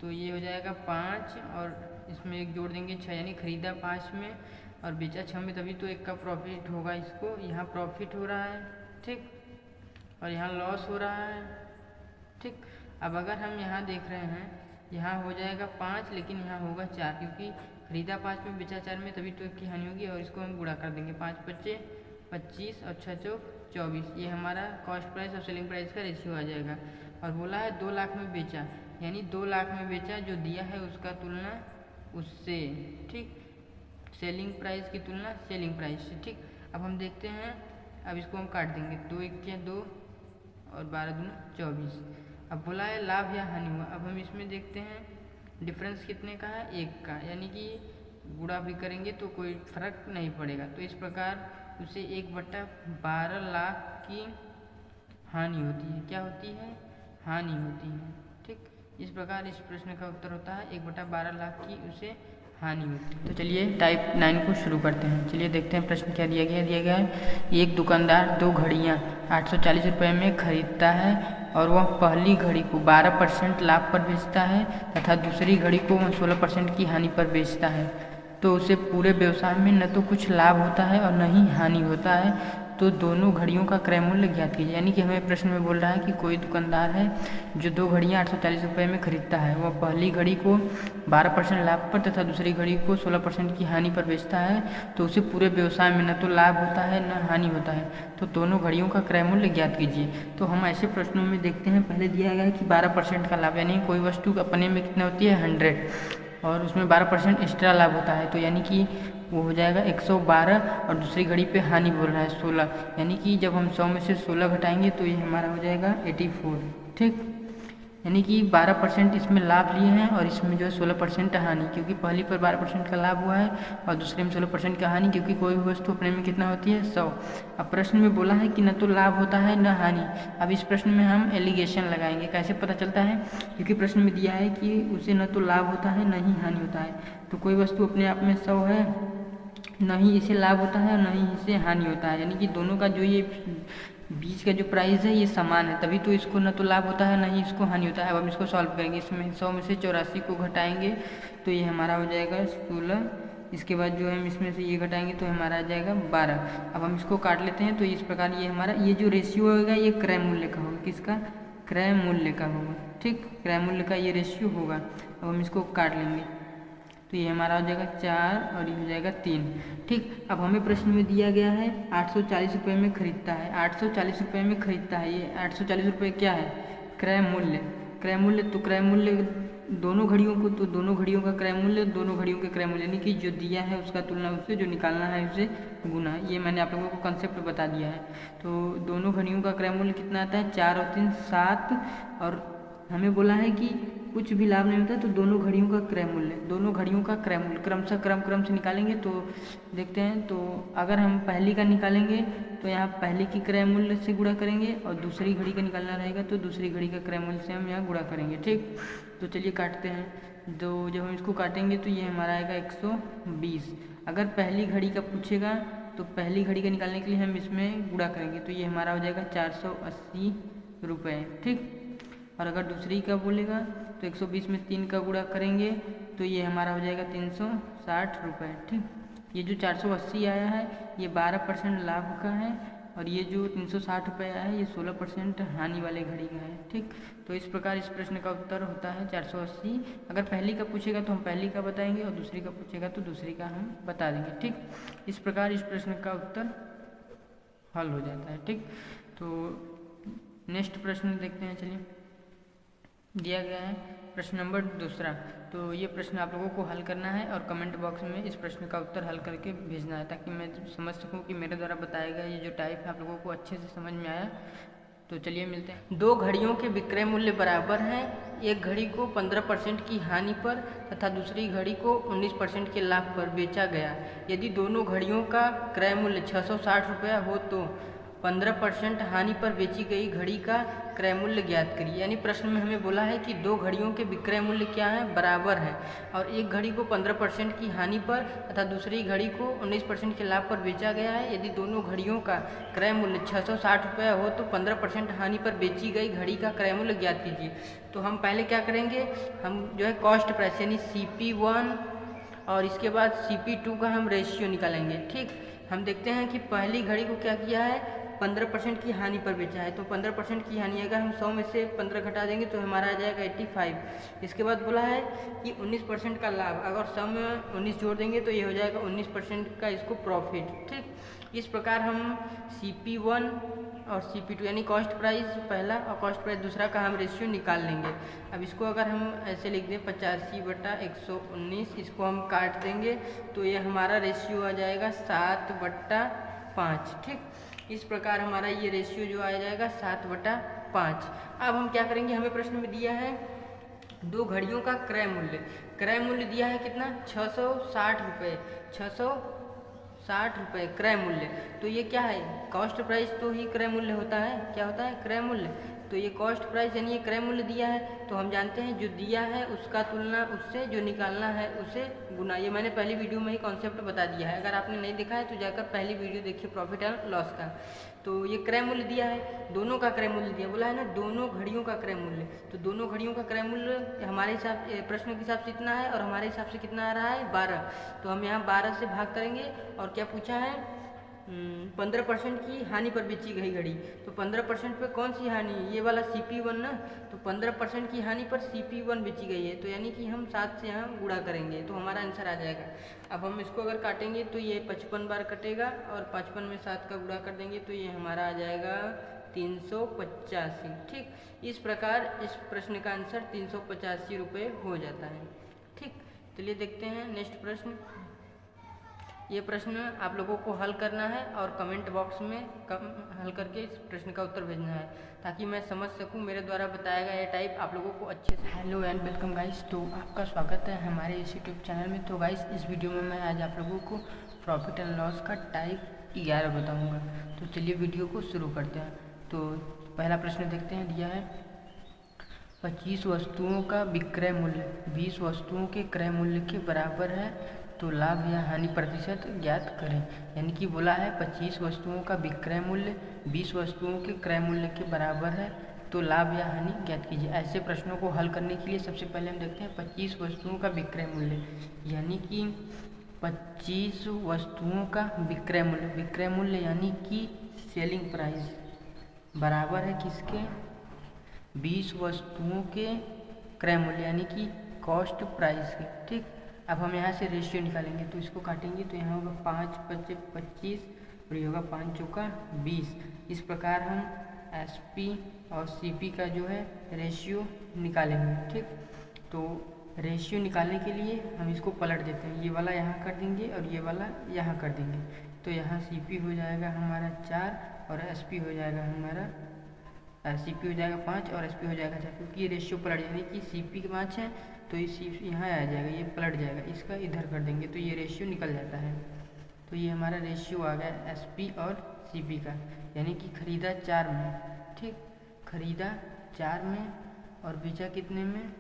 तो ये हो जाएगा 5 और इसमें एक जोड़ देंगे 6, यानी खरीदा 5 में और बेचा 6 में, तभी तो 1 का प्रॉफिट होगा इसको। यहाँ प्रॉफिट हो रहा है, ठीक, और यहाँ लॉस हो रहा है, ठीक। अब अगर हम यहाँ देख रहे हैं, यहाँ हो जाएगा 5, लेकिन यहाँ होगा 4, क्योंकि खरीदा 5 में बेचा 4 में, तभी तो 1 की हानि होगी। और इसको हम गुणा कर देंगे, 5 पच्चे 25 और 6 चौक 24, ये हमारा कॉस्ट प्राइस और सेलिंग प्राइस का रेशियो आ जाएगा। और बोला है 2 लाख में बेचा, यानी 2 लाख में बेचा, जो दिया है उसका तुलना उससे, ठीक, सेलिंग प्राइस की तुलना सेलिंग प्राइस से, ठीक। अब हम देखते हैं, अब इसको हम काट देंगे, 2 1 2 और 12 दूना 24। अब बोला है लाभ या हानि हुआ। अब हम इसमें देखते हैं डिफरेंस कितने का है, 1 का, यानी कि गुणा भी करेंगे तो कोई फर्क नहीं पड़ेगा। तो इस प्रकार उसे 1/12 लाख की हानि होती है। क्या होती है? हानि होती है, ठीक। इस प्रकार इस प्रश्न का उत्तर होता है 1/12 लाख की उसे हानि होती है। तो चलिए टाइप 9 को शुरू करते हैं। चलिए देखते हैं प्रश्न क्या दिया गया है। एक दुकानदार 2 घड़ियाँ 840 रुपये में खरीदता है और वह पहली घड़ी को 12% लाभ पर बेचता है तथा दूसरी घड़ी को वह 16% की हानि पर बेचता है। तो उसे पूरे व्यवसाय में न तो कुछ लाभ होता है और न ही हानि होता है। तो दोनों घड़ियों का क्रय मूल्य ज्ञात कीजिए। यानी कि हमें प्रश्न में बोल रहा है कि कोई दुकानदार है जो 2 घड़ियाँ 840 रुपये में खरीदता है। वह पहली घड़ी को 12% लाभ पर तथा दूसरी घड़ी को 16% की हानि पर बेचता है। तो उसे पूरे व्यवसाय में न तो लाभ होता है न हानि होता है। तो दोनों घड़ियों का क्रय मूल्य ज्ञात कीजिए। तो हम ऐसे प्रश्नों में देखते हैं, पहले दिया गया है कि 12% का लाभ, यानी कोई वस्तु अपने में कितना होती है 100 और उसमें 12% एक्स्ट्रा लाभ होता है। तो यानी कि वो हो जाएगा 112 और दूसरी घड़ी पे हानि बोल रहा है 16, यानी कि जब हम 100 में से 16 घटाएंगे तो ये हमारा हो जाएगा 84, ठीक। यानी कि 12% इसमें लाभ लिए हैं और इसमें जो है 16% हानि, क्योंकि पहली पर 12% का लाभ हुआ है और दूसरे में 16% का हानि, क्योंकि कोई भी वस्तु अपने में कितना होती है 100। अब प्रश्न में बोला है कि न तो लाभ होता है न हानि। अब इस प्रश्न में हम एलिगेशन लगाएंगे। कैसे पता चलता है? क्योंकि प्रश्न में दिया है कि उसे न तो लाभ होता है न ही हानि होता है। तो कोई वस्तु अपने आप में 100 है, न ही इसे लाभ होता है और न ही इसे हानि होता है, यानी कि दोनों का जो ये बीच का जो प्राइस है ये समान है, तभी तो इसको न तो लाभ होता है न ही इसको हानि होता है। अब हम इसको सॉल्व करेंगे। इसमें 100 में से 84 को घटाएंगे तो ये हमारा हो जाएगा 16। इसके बाद जो हम इसमें से ये घटाएंगे तो हमारा आ जाएगा 12। अब हम इसको काट लेते हैं। तो इस प्रकार ये हमारा ये जो रेशियो होगा ये क्रय मूल्य का होगा। किसका? क्रय मूल्य का होगा, ठीक। क्रय मूल्य का ये रेशियो होगा। अब हम इसको काट लेंगे तो ये हमारा हो जाएगा 4 और ये हो जाएगा 3, ठीक। अब हमें प्रश्न में दिया गया है 840 रुपये में खरीदता है। 840 रुपये में खरीदता है। ये 840 रुपये क्या है? क्रय मूल्य। क्रय मूल्य तो क्रय मूल्य दोनों घड़ियों को, तो दोनों घड़ियों का क्रय मूल्य दोनों घड़ियों के क्रय मूल्य, यानी कि जो दिया है उसका तुलना उससे, जो निकालना है उसे गुना। ये मैंने आप लोगों को कंसेप्ट बता दिया है। तो दोनों घड़ियों का क्रय मूल्य कितना आता है? 4 और 3 7। और हमें बोला है कि कुछ भी लाभ नहीं होता है। तो दोनों घड़ियों का क्रय मूल्य, दोनों घड़ियों का क्रय मूल्य क्रमशः क्रम से निकालेंगे। तो देखते हैं, तो अगर हम पहली का निकालेंगे तो यहाँ पहली की क्रय मूल्य से गुणा करेंगे और दूसरी घड़ी का निकालना रहेगा तो दूसरी घड़ी का क्रय मूल्य से हम यहाँ गुणा करेंगे, ठीक। तो चलिए काटते हैं। तो जब हम इसको काटेंगे तो ये हमारा आएगा 120। अगर पहली घड़ी का पूछेगा तो पहली घड़ी का निकालने के लिए हम इसमें गुणा करेंगे तो ये हमारा हो जाएगा 480 रुपये, ठीक। और अगर दूसरी का बोलेगा तो 120 में 3 का गुणा करेंगे तो ये हमारा हो जाएगा 360 रुपये, ठीक। ये जो 480 आया है ये 12% लाभ का है और ये जो 360 रुपये आया है ये 16% हानि वाले घड़ी का है, ठीक। तो इस प्रकार इस प्रश्न का उत्तर होता है 480। अगर पहली का पूछेगा तो हम पहली का बताएंगे और दूसरी का पूछेगा तो दूसरी का हम बता देंगे, ठीक। इस प्रकार इस प्रश्न का उत्तर हल हो जाता है, ठीक। तो नेक्स्ट प्रश्न देखते हैं। चलिए दिया गया है प्रश्न नंबर 2। तो ये प्रश्न आप लोगों को हल करना है और कमेंट बॉक्स में इस प्रश्न का उत्तर हल करके भेजना है, ताकि मैं समझ सकूं कि मेरे द्वारा बताया गया ये जो टाइप है आप लोगों को अच्छे से समझ में आया। तो चलिए मिलते हैं। 2 घड़ियों के विक्रय मूल्य बराबर हैं। एक घड़ी को 15% की हानि पर तथा दूसरी घड़ी को 19% के लाभ पर बेचा गया। यदि दोनों घड़ियों का क्रय मूल्य 660 रुपया हो तो 15% हानि पर बेची गई घड़ी का क्रय मूल्य ज्ञात करिए। यानी प्रश्न में हमें बोला है कि 2 घड़ियों के विक्रय मूल्य क्या है? बराबर है। और एक घड़ी को 15% की हानि पर तथा दूसरी घड़ी को 19% के लाभ पर बेचा गया है। यदि दोनों घड़ियों का क्रय मूल्य 660 रुपया हो तो 15% हानि पर बेची गई घड़ी का क्रय मूल्य ज्ञात कीजिए। तो हम पहले क्या करेंगे, हम जो है कॉस्ट प्राइस यानी CP1 और इसके बाद CP2 का हम रेशियो निकालेंगे। ठीक, हम देखते हैं कि पहली घड़ी को क्या किया है, 15% की हानि पर बेचा है। तो 15% की हानि, अगर हम 100 में से 15 घटा देंगे तो हमारा आ जाएगा 85। इसके बाद बोला है कि 19% का लाभ, अगर 100 में 19 जोड़ देंगे तो ये हो जाएगा 19% का इसको प्रॉफिट। ठीक, इस प्रकार हम CP1 और CP2 यानी कॉस्ट प्राइस पहला और कॉस्ट प्राइस दूसरा का हम रेशियो निकाल लेंगे। अब इसको अगर हम ऐसे लिख दें 85/119, इसको हम काट देंगे तो ये हमारा रेशियो आ जाएगा 7/5। ठीक, इस प्रकार हमारा ये रेशियो जो आ जाएगा 7/5। अब हम क्या करेंगे, हमें प्रश्न में दिया है दो घड़ियों का क्रय मूल्य। क्रय मूल्य दिया है कितना, 660 रुपये, 660 रुपये क्रय मूल्य। तो ये क्या है, कॉस्ट प्राइस तो ही क्रय मूल्य होता है। क्या होता है, क्रय मूल्य। तो ये कॉस्ट प्राइस यानी ये क्रय मूल्य दिया है, तो हम जानते हैं जो दिया है उसका तुलना उससे, जो निकालना है उसे गुना। ये मैंने पहली वीडियो में ही कॉन्सेप्ट बता दिया है, अगर आपने नहीं देखा है तो जाकर पहली वीडियो देखिए प्रॉफिट एंड लॉस का। तो ये क्रय मूल्य दिया है, दोनों का क्रय मूल्य दिया, बोला है ना दोनों घड़ियों का क्रय मूल्य। तो दोनों घड़ियों का क्रय मूल्य हमारे हिसाब, प्रश्न के हिसाब से इतना है और हमारे हिसाब से कितना आ रहा है, 12। तो हम यहाँ 12 से भाग करेंगे और क्या पूछा है, 15% की हानि पर बेची गई घड़ी। तो 15% पे कौन सी हानि, ये वाला CP1 ना। तो 15% की हानि पर CP1 बेची गई है, तो यानी कि हम 7 से यहाँ गुणा करेंगे तो हमारा आंसर आ जाएगा। अब हम इसको अगर काटेंगे तो ये 55 बार कटेगा और 55 में 7 का गुणा कर देंगे तो ये हमारा आ जाएगा 385। ठीक, इस प्रकार इस प्रश्न का आंसर 385 रुपये हो जाता है। ठीक, चलिए देखते हैं नेक्स्ट प्रश्न। ये प्रश्न आप लोगों को हल करना है और कमेंट बॉक्स में हल करके इस प्रश्न का उत्तर भेजना है ताकि मैं समझ सकूं, मेरे द्वारा बताया गया ये टाइप आप लोगों को अच्छे से। हेलो एंड वेलकम गाइस, तो आपका स्वागत है हमारे इस यूट्यूब चैनल में। तो गाइस इस वीडियो में मैं आज आप लोगों को प्रॉफिट एंड लॉस का टाइप 11 बताऊँगा। तो चलिए वीडियो को शुरू करते हैं। तो पहला प्रश्न देखते हैं, दिया है 25 वस्तुओं का विक्रय मूल्य 20 वस्तुओं के क्रय मूल्य के बराबर है, तो लाभ या हानि प्रतिशत ज्ञात करें। यानी कि बोला है 25 वस्तुओं का विक्रय मूल्य 20 वस्तुओं के क्रय मूल्य के बराबर है, तो लाभ या हानि ज्ञात कीजिए। ऐसे प्रश्नों को हल करने के लिए सबसे पहले हम देखते हैं 25 वस्तुओं का विक्रय मूल्य, यानी कि 25 वस्तुओं का विक्रय मूल्य। विक्रय मूल्य यानी कि सेलिंग प्राइस बराबर है किसके, 20 वस्तुओं के क्रय मूल्य यानी कि कॉस्ट प्राइस के। ठीक, अब हम यहाँ से रेशियो निकालेंगे तो इसको काटेंगे तो यहाँ होगा 5 × 25 और ये होगा 5 × 20। इस प्रकार हम SP और CP का जो है रेशियो निकालेंगे। ठीक, तो रेशियो निकालने के लिए हम इसको पलट देते हैं, ये वाला यहाँ कर देंगे और ये वाला यहाँ कर देंगे। तो यहाँ CP हो जाएगा हमारा 4 और SP हो जाएगा हमारा CP हो जाएगा 5 और SP हो जाएगा 4, क्योंकि ये रेशियो पलट यानी कि CP 5 है तो ये CP यहाँ आ जाएगा, ये पलट जाएगा, इसका इधर कर देंगे तो ये रेशियो निकल जाता है। तो ये हमारा रेशियो आ गया SP और CP का, यानी कि खरीदा 4 में। ठीक, खरीदा 4 में और बेचा कितने में,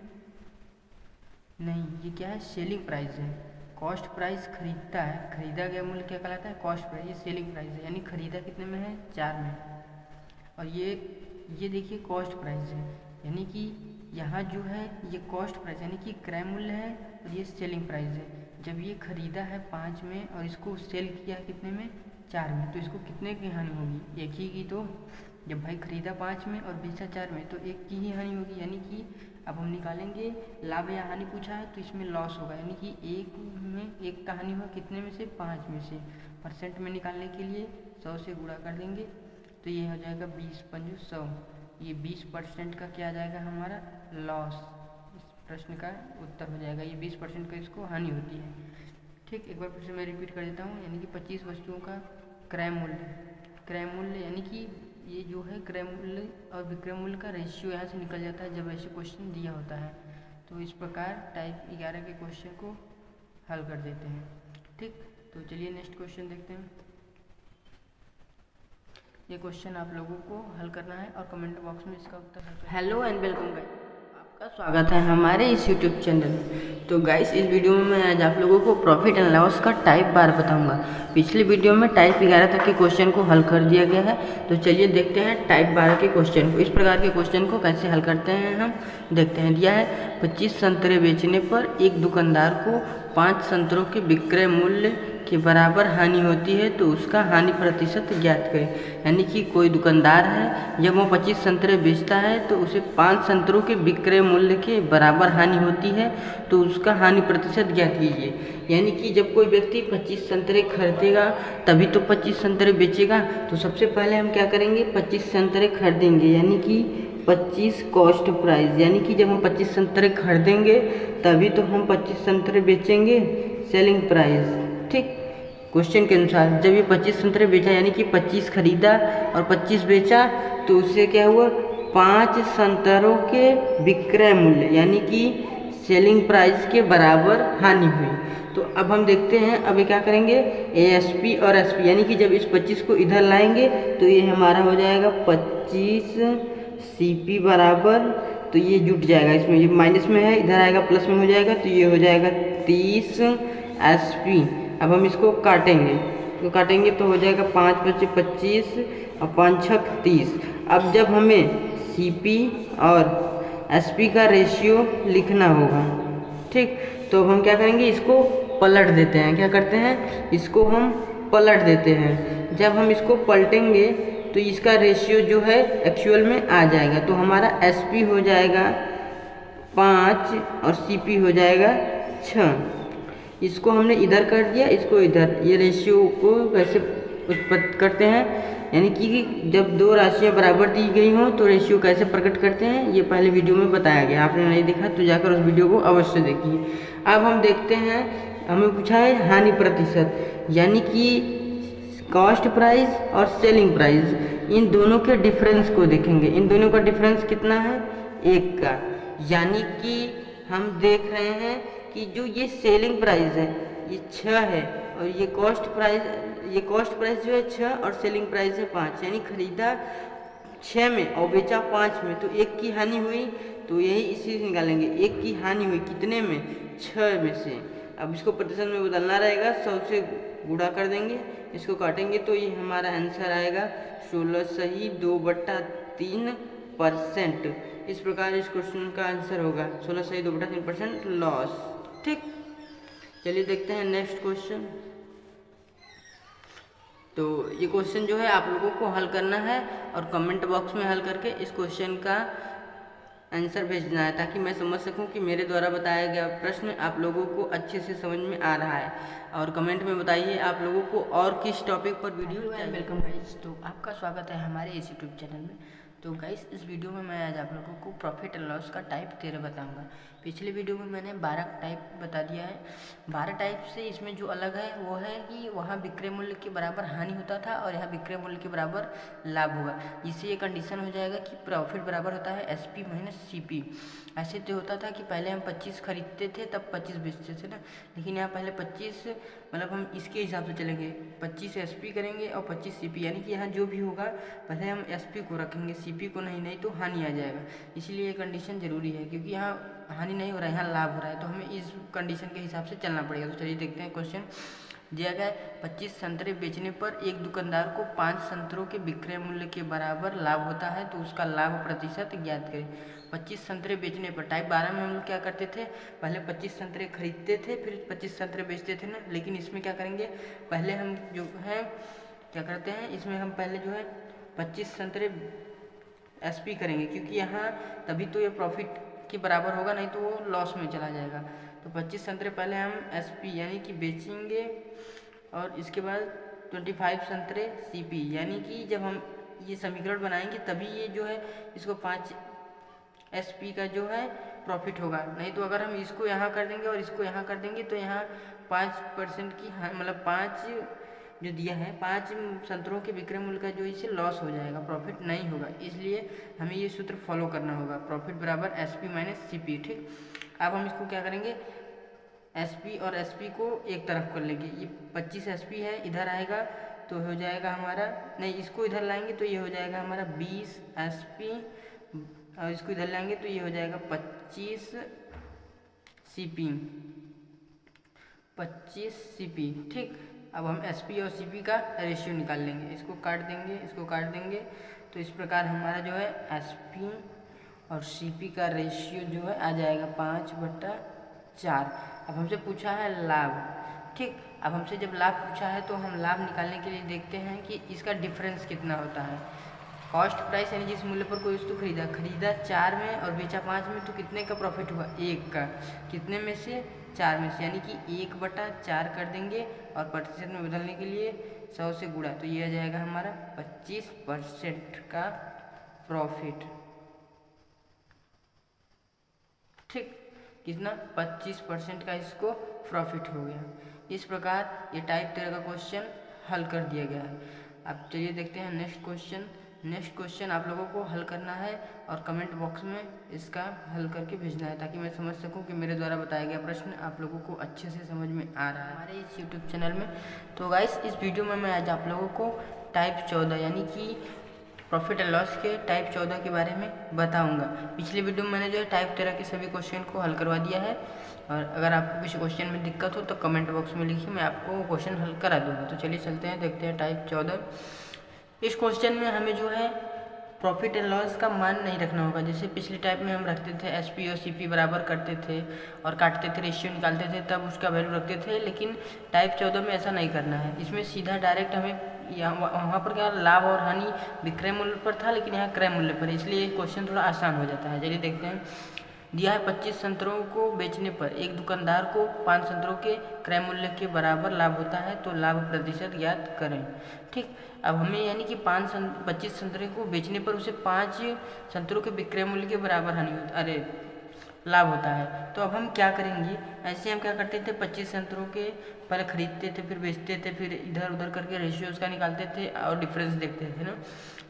नहीं ये क्या है, सेलिंग प्राइस है। कॉस्ट प्राइस खरीदता है, खरीदा गया मूल्य क्या कहलाता है, कॉस्ट प्राइस। ये सेलिंग प्राइस है, यानी खरीदा कितने में है, 4 में। और ये देखिए कॉस्ट प्राइस है, यानी कि यहाँ जो है ये कॉस्ट प्राइस यानी कि क्रय मूल्य है और ये सेलिंग प्राइस है। जब ये खरीदा है 5 में और इसको सेल किया कितने में, 4 में, तो इसको कितने की हानि होगी, एक ही की। तो जब भाई खरीदा 5 में और बेचा 4 में तो एक की ही हानि होगी। यानी कि अब हम निकालेंगे लाभ या हानि पूछा है तो इसमें लॉस होगा, यानी कि एक का हानि होगा कितने में से, 5 में से। परसेंट में निकालने के लिए 100 से गुणा कर देंगे तो ये हो जाएगा 20 × 5 100। ये 20% का क्या आ जाएगा हमारा लॉस, इस प्रश्न का उत्तर हो जाएगा। ये 20% का इसको हानि होती है। ठीक, एक बार फिर से मैं रिपीट कर देता हूँ, यानी कि 25 वस्तुओं का क्रय मूल्य यानी कि ये जो है क्रय मूल्य और विक्रय मूल्य का रेशियो यहाँ से निकल जाता है जब ऐसे क्वेश्चन दिया होता है। तो इस प्रकार टाइप 11 के क्वेश्चन को हल कर देते हैं। ठीक, तो चलिए नेक्स्ट क्वेश्चन देखते हैं। ये क्वेश्चन आप लोगों को हल करना है और कमेंट बॉक्स में इसका उत्तर है। हेलो एंड वेलकम गाइस, आपका स्वागत है हमारे इस यूट्यूब चैनल में। तो गाइस इस वीडियो में मैं आज आप लोगों को प्रॉफिट एंड लॉस का टाइप 12 बताऊंगा। पिछले वीडियो में टाइप 11 तक के क्वेश्चन को हल कर दिया गया है। तो चलिए देखते हैं टाइप 12 के क्वेश्चन को। इस प्रकार के क्वेश्चन को कैसे हल करते हैं हम देखते हैं। दिया है 25 संतरे बेचने पर एक दुकानदार को 5 संतरों के विक्रय मूल्य के बराबर हानि होती है तो उसका हानि प्रतिशत ज्ञात करें। यानी कि कोई दुकानदार है, जब वो 25 संतरे बेचता है तो उसे 5 संतरों के विक्रय मूल्य के बराबर हानि होती है तो उसका हानि प्रतिशत ज्ञात कीजिए। यानी कि जब कोई व्यक्ति 25 संतरे खरीदेगा तभी तो 25 संतरे बेचेगा। तो सबसे पहले हम क्या करेंगे, 25 संतरे खरीदेंगे, यानी कि 25 कॉस्ट प्राइस, यानी कि जब हम 25 संतरे खरीदेंगे तभी तो हम 25 संतरे बेचेंगे सेलिंग प्राइस। ठीक, क्वेश्चन के अनुसार जब ये 25 संतरे बेचा, यानी कि 25 खरीदा और 25 बेचा, तो उससे क्या हुआ, 5 संतरों के विक्रय मूल्य यानी कि सेलिंग प्राइस के बराबर हानि हुई। तो अब हम देखते हैं, अब ये क्या करेंगे, एएसपी और एसपी, यानी कि जब इस 25 को इधर लाएंगे तो ये हमारा हो जाएगा 25 सीपी बराबर, तो ये जुट जाएगा, इसमें ये माइनस में है, इधर आएगा प्लस में हो जाएगा, तो ये हो जाएगा 30 एसपी। अब हम इसको काटेंगे, तो काटेंगे तो हो जाएगा 5 × 25 और 5 × 30। अब जब हमें सीपी और एसपी का रेशियो लिखना होगा, ठीक, तो अब हम क्या करेंगे, इसको पलट देते हैं। क्या करते हैं, इसको हम पलट देते हैं। जब हम इसको पलटेंगे तो इसका रेशियो जो है एक्चुअल में आ जाएगा, तो हमारा एसपी हो जाएगा 5 और सीपी हो जाएगा 6। इसको हमने इधर कर दिया, इसको इधर, ये रेशियो को कैसे उत्पत्ति करते हैं, यानी कि जब दो राशियां बराबर दी गई हों तो रेशियो कैसे प्रकट करते हैं, ये पहले वीडियो में बताया गया। आपने नहीं देखा तो जाकर उस वीडियो को अवश्य देखिए। अब हम देखते हैं, हमें पूछा है हानि प्रतिशत, यानी कि कॉस्ट प्राइस और सेलिंग प्राइस, इन दोनों के डिफरेंस को देखेंगे। इन दोनों का डिफरेंस कितना है, 1 का, यानी कि हम देख रहे हैं कि जो ये सेलिंग प्राइस है ये 6 है और ये कॉस्ट प्राइस जो है 6 और सेलिंग प्राइस है 5, यानी खरीदा 6 में और बेचा 5 में, तो 1 की हानि हुई। तो यही इसी से निकालेंगे, 1 की हानि हुई कितने में, 6 में से। अब इसको प्रतिशत में बदलना रहेगा, 100 से गुणा कर देंगे, इसको काटेंगे तो ये हमारा आंसर आएगा 16 सही 2/3%। इस प्रकार इस क्वेश्चन का आंसर होगा 16 सही 2/3% लॉस। ठीक, चलिए देखते हैं नेक्स्ट क्वेश्चन। तो ये क्वेश्चन जो है आप लोगों को हल करना है और कमेंट बॉक्स में हल करके इस क्वेश्चन का आंसर भेजना है, ताकि मैं समझ सकूं कि मेरे द्वारा बताया गया प्रश्न आप लोगों को अच्छे से समझ में आ रहा है। और कमेंट में बताइए आप लोगों को और किस टॉपिक पर वीडियो चाहिए। वेलकम गाइस, तो आपका स्वागत है हमारे इस यूट्यूब चैनल में। तो गाइस, इस वीडियो में मैं आज आप लोगों को प्रॉफिट एंड लॉस का टाइप 13 बताऊंगा। पिछले वीडियो में मैंने 12 टाइप बता दिया है। 12 टाइप से इसमें जो अलग है वो है कि वहाँ विक्रय मूल्य के बराबर हानि होता था और यहाँ विक्रय मूल्य के बराबर लाभ होगा, जिससे ये कंडीशन हो जाएगा कि प्रॉफिट बराबर होता है SP - CP। ऐसे तो होता था कि पहले हम 25 खरीदते थे तब 25 बेचते थे ना, लेकिन यहाँ पहले 25 मतलब हम इसके हिसाब से चलेंगे, 25 SP करेंगे और 25 CP, यानी कि यहाँ जो भी होगा पहले हम SP को रखेंगे, CP को नहीं तो हानि आ जाएगा। इसलिए ये कंडीशन ज़रूरी है, क्योंकि यहाँ हानि नहीं हो रहा है, यहाँ लाभ हो रहा है, तो हमें इस कंडीशन के हिसाब से चलना पड़ेगा। तो चलिए देखते हैं क्वेश्चन दिया गया है। 25 संतरे बेचने पर एक दुकानदार को 5 संतरों के विक्रय मूल्य के बराबर लाभ होता है तो उसका लाभ प्रतिशत ज्ञात करें। 25 संतरे बेचने पर टाइप 12 में हम लोग क्या करते थे, पहले 25 संतरे खरीदते थे फिर 25 संतरे बेचते थे ना, लेकिन इसमें क्या करेंगे, पहले हम जो है क्या करते हैं, इसमें हम पहले जो है 25 संतरे SP करेंगे, क्योंकि यहाँ तभी तो ये प्रॉफिट के बराबर होगा, नहीं तो वो लॉस में चला जाएगा। तो 25 संतरे पहले हम SP यानी कि बेचेंगे और इसके बाद 25 संतरे CP, यानी कि जब हम ये समीकरण बनाएंगे तभी ये जो है इसको 5 SP का जो है प्रॉफिट होगा। नहीं तो अगर हम इसको यहाँ कर देंगे और इसको यहाँ कर देंगे तो यहाँ 5% की मतलब 5 जो दिया है 5 संतरों के विक्रय मूल्य का जो इससे लॉस हो जाएगा, प्रॉफिट नहीं होगा। इसलिए हमें ये सूत्र फॉलो करना होगा, प्रॉफिट बराबर SP - CP। ठीक, अब हम इसको क्या करेंगे, SP और SP को एक तरफ कर लेंगे। ये 25 SP है, इधर आएगा तो हो जाएगा हमारा, नहीं इसको इधर लाएंगे तो ये हो जाएगा हमारा 20 SP और इसको इधर लाएंगे तो ये हो जाएगा 25 CP। ठीक, अब हम SP और CP का रेशियो निकाल लेंगे, इसको काट देंगे, इसको काट देंगे, तो इस प्रकार हमारा जो है SP और CP का रेशियो जो है आ जाएगा 5/4। अब हमसे पूछा है लाभ, ठीक। अब हमसे जब लाभ पूछा है तो हम लाभ निकालने के लिए देखते हैं कि इसका डिफरेंस कितना होता है। कॉस्ट प्राइस यानी जिस मूल्य पर कोई वस्तु खरीदा 4 में और बेचा 5 में, तो कितने का प्रॉफिट हुआ? 1 का। कितने में से? 4 में से, यानी कि 1/4 कर देंगे और प्रतिशत में बदलने के लिए 100 से गुणा, तो ये आ जाएगा हमारा 25% का प्रॉफिट, ठीक। कितना? 25% का इसको प्रॉफिट हो गया। इस प्रकार ये टाइप 13 का क्वेश्चन हल कर दिया गया है। अब चलिए देखते हैं नेक्स्ट क्वेश्चन। नेक्स्ट क्वेश्चन आप लोगों को हल करना है और कमेंट बॉक्स में इसका हल करके भेजना है, ताकि मैं समझ सकूं कि मेरे द्वारा बताया गया प्रश्न आप लोगों को अच्छे से समझ में आ रहा है हमारे इस यूट्यूब चैनल में। तो गाइस, इस वीडियो में मैं आज आप लोगों को टाइप 14 यानी कि प्रॉफिट एंड लॉस के टाइप 14 के बारे में बताऊंगा। पिछले वीडियो में मैंने जो है टाइप 13 के सभी क्वेश्चन को हल करवा दिया है, और अगर आपको किसी क्वेश्चन में दिक्कत हो तो कमेंट बॉक्स में लिखिए, मैं आपको क्वेश्चन हल करा दूंगा। तो चलिए चलते हैं, देखते हैं टाइप 14। इस क्वेश्चन में हमें जो है प्रॉफिट एंड लॉस का मान नहीं रखना होगा। जैसे पिछले टाइप में हम रखते थे एसपी और सीपी बराबर करते थे और काटते थे, रेशियो निकालते थे, तब उसका वैल्यू रखते थे। लेकिन टाइप 14 में ऐसा नहीं करना है। इसमें सीधा डायरेक्ट हमें वहाँ पर क्या लाभ और हानि विक्रय मूल्य पर था, लेकिन यहाँ क्रय मूल्य पर, इसलिए क्वेश्चन थोड़ा आसान हो जाता है। चलिए देखते हैं। दिया है 25 संतरों को बेचने पर एक दुकानदार को 5 संतरों के क्रय मूल्य के बराबर लाभ होता है, तो लाभ प्रतिशत ज्ञात करें, ठीक। अब हमें यानी कि 25 संतरे को बेचने पर उसे 5 संतरों के विक्रय मूल्य के बराबर हानि लाभ होता है। तो अब हम क्या करेंगे? ऐसे हम क्या करते थे, 25 संतरों के पहले खरीदते थे, फिर बेचते थे, फिर इधर उधर करके रेशियो उसका निकालते थे और डिफरेंस देखते थे ना।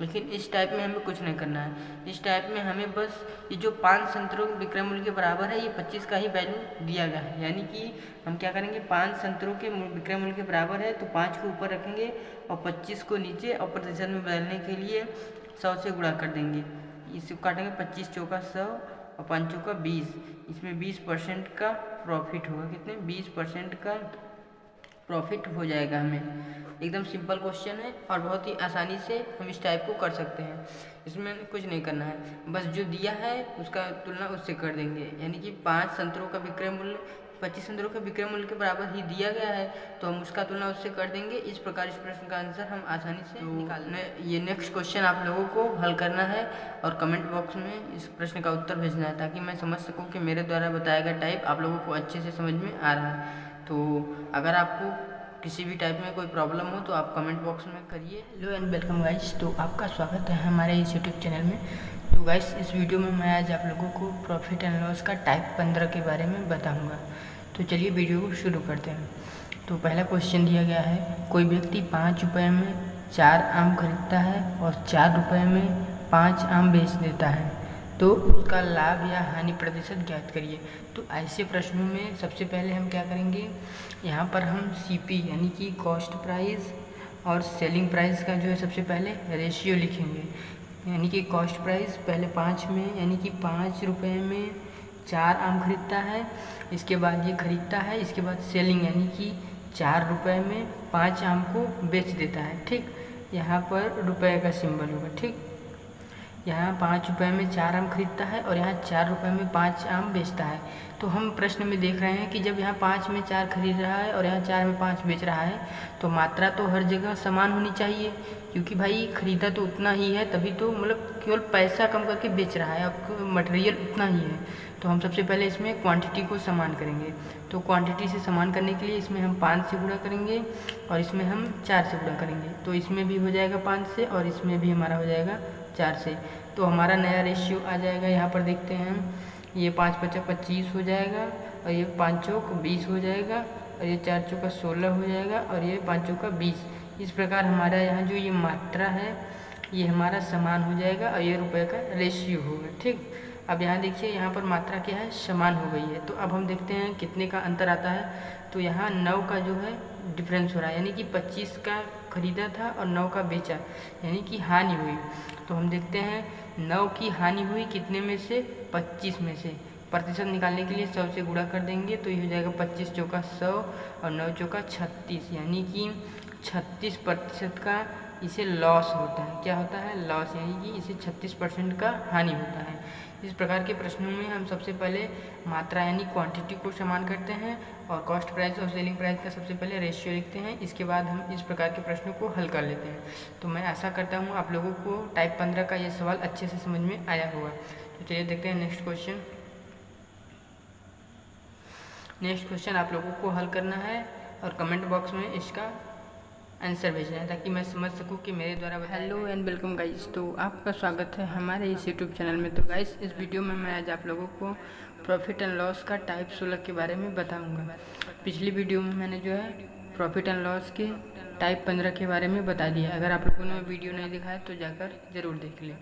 लेकिन इस टाइप में हमें कुछ नहीं करना है। इस टाइप में हमें बस ये जो 5 संतरों के विक्रय मूल्य के बराबर है, ये 25 का ही वैल्यू दिया गया है। यानी कि हम क्या करेंगे, 5 संतरों के विक्रय मूल्य के बराबर है तो 5 को ऊपर रखेंगे और 25 को नीचे, और प्रतिशत में बदलने के लिए 100 से गुणा कर देंगे। इसे काटेंगे 25 चौका 100 और 5 चौका 20, इसमें 20% का प्रॉफिट होगा। कितने? 20% का प्रॉफिट हो जाएगा हमें। एकदम सिंपल क्वेश्चन है और बहुत ही आसानी से हम इस टाइप को कर सकते हैं। इसमें कुछ नहीं करना है, बस जो दिया है उसका तुलना उससे कर देंगे। यानी कि 5 संतरों का विक्रय मूल्य 25 संतरों के विक्रय मूल्य के बराबर ही दिया गया है, तो हम उसका तुलना उससे कर देंगे। इस प्रकार इस प्रश्न का आंसर हम आसानी से निकालना है। ये नेक्स्ट क्वेश्चन आप लोगों को हल करना है और कमेंट बॉक्स में इस प्रश्न का उत्तर भेजना है, ताकि मैं समझ सकूं कि मेरे द्वारा बताया गया टाइप आप लोगों को अच्छे से समझ में आ रहा है। तो अगर आपको किसी भी टाइप में कोई प्रॉब्लम हो तो आप कमेंट बॉक्स में करिए। हेलो एंड वेलकम गाइस, तो आपका स्वागत है हमारे इस यूट्यूब चैनल में। तो गाइस, इस वीडियो में मैं आज आप लोगों को प्रॉफिट एंड लॉस का टाइप 15 के बारे में बताऊंगा। तो चलिए वीडियो को शुरू करते हैं। तो पहला क्वेश्चन दिया गया है, कोई व्यक्ति 5 रुपये में 4 आम खरीदता है और 4 रुपये में 5 आम बेच देता है, तो उसका लाभ या हानि प्रतिशत ज्ञात करिए। तो ऐसे प्रश्नों में सबसे पहले हम क्या करेंगे, यहाँ पर हम सीपी यानी कि कॉस्ट प्राइस और सेलिंग प्राइस का जो है सबसे पहले रेशियो लिखेंगे। यानी कि कॉस्ट प्राइस पहले 5 में, यानी कि 5 रुपये में 4 आम खरीदता है, इसके बाद ये खरीदता है, इसके बाद सेलिंग यानी कि 4 रुपये में 5 आम को बेच देता है, ठीक। यहाँ पर रुपये का सिंबल होगा, ठीक। यहाँ 5 रुपये में 4 आम खरीदता है और यहाँ 4 रुपये में 5 आम बेचता है। तो हम प्रश्न में देख रहे हैं कि जब यहाँ 5 में 4 खरीद रहा है और यहाँ 4 में 5 बेच रहा है, तो मात्रा तो हर जगह समान होनी चाहिए, क्योंकि भाई खरीदा तो उतना ही है, तभी तो मतलब केवल पैसा कम करके बेच रहा है, आपको मटेरियल उतना ही है। तो हम सबसे पहले इसमें क्वांटिटी को समान करेंगे। तो क्वांटिटी से समान करने के लिए इसमें हम 5 से गुणा करेंगे और इसमें हम 4 से गुणा करेंगे, तो इसमें भी हो जाएगा 5 से और इसमें भी हमारा हो जाएगा 4 से। तो हमारा नया रेशियो आ जाएगा, यहाँ पर देखते हैं हम, ये 5 पचा 25 हो जाएगा और ये 5 चौक 20 हो जाएगा और ये 4 चौका 16 हो जाएगा और ये 5 चौका 20। इस प्रकार हमारा यहाँ जो ये मात्रा है ये हमारा समान हो जाएगा और ये रुपए का रेशियो होगा, ठीक। अब यहाँ देखिए, यहाँ पर मात्रा क्या है, समान हो गई है। तो अब हम देखते हैं कितने का अंतर आता है। तो यहाँ 9 का जो है डिफरेंस हो रहा है, यानी कि 25 का खरीदा था और 9 का बेचा, यानी कि हानि हुई। तो हम देखते हैं 9 की हानि हुई कितने में से, 25 में से। प्रतिशत निकालने के लिए 100 से गुणा कर देंगे, तो ये हो जाएगा 25 चौका 100 और 9 चौका 36, यानी कि 36% का इसे लॉस होता है। क्या होता है? लॉस, यानी कि इसे 36% का हानि होता है। इस प्रकार के प्रश्नों में हम सबसे पहले मात्रा यानी क्वांटिटी को समान करते हैं और कॉस्ट प्राइस और सेलिंग प्राइस का सबसे पहले रेशियो लिखते हैं। इसके बाद हम इस प्रकार के प्रश्नों को हल कर लेते हैं। तो मैं आशा करता हूँ आप लोगों को टाइप 15 का ये सवाल अच्छे से समझ में आया होगा। तो चलिए देखते हैं नेक्स्ट क्वेश्चन। नेक्स्ट क्वेश्चन आप लोगों को हल करना है और कमेंट बॉक्स में इसका आंसर भेजना है ताकि मैं समझ सकूं कि मेरे द्वारा। हेलो एंड वेलकम गाइस, तो आपका स्वागत है हमारे इस यूट्यूब चैनल में। तो गाइस इस वीडियो में मैं आज आप लोगों को प्रॉफिट एंड लॉस का टाइप 16 के बारे में बताऊंगा। पिछली वीडियो में मैंने जो है प्रॉफिट एंड लॉस के टाइप 15 के बारे में बता दिया। अगर आप लोगों ने वीडियो नहीं देखा है तो जाकर ज़रूर देख लें।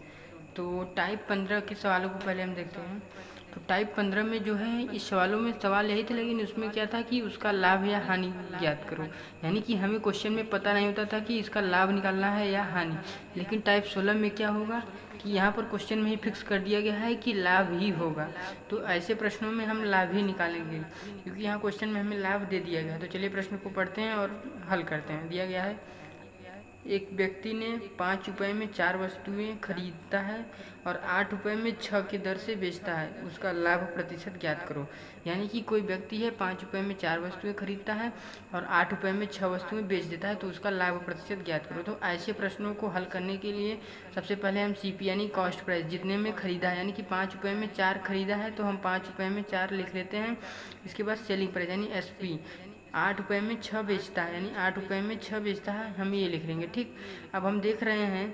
तो टाइप 15 के सवालों को पहले हम देखते हैं। तो टाइप 15 में जो है इस सवालों में सवाल यही था, लेकिन उसमें क्या था कि उसका लाभ या हानि ज्ञात करो। यानी कि हमें क्वेश्चन में पता नहीं होता था कि इसका लाभ निकालना है या हानि। लेकिन टाइप 16 में क्या होगा कि यहाँ पर क्वेश्चन में ही फिक्स कर दिया गया है कि लाभ ही होगा। तो ऐसे प्रश्नों में हम लाभ ही निकालेंगे क्योंकि यहाँ क्वेश्चन में हमें लाभ दे दिया गया। तो चलिए प्रश्न को पढ़ते हैं और हल करते हैं। दिया गया है, एक व्यक्ति ने 5 रुपये में 4 वस्तुएं खरीदता है और 8 रुपये में 6 की दर से बेचता है। उसका लाभ प्रतिशत ज्ञात करो। यानी कि कोई व्यक्ति है 5 रुपये में 4 वस्तुएं खरीदता है और 8 रुपये में 6 वस्तुएं बेच देता है, तो उसका लाभ प्रतिशत ज्ञात करो। तो ऐसे प्रश्नों को हल करने के लिए सबसे पहले हम CP यानी कॉस्ट प्राइस, जितने में खरीदा है, यानी कि 5 रुपये में 4 खरीदा है तो हम 5 रुपये में 4 लिख लेते हैं। इसके बाद सेलिंग प्राइस यानी SP, 8 रुपये में 6 बेचता है, यानी 8 रुपये में 6 बेचता है, हम ये लिख लेंगे। ठीक, अब हम देख रहे हैं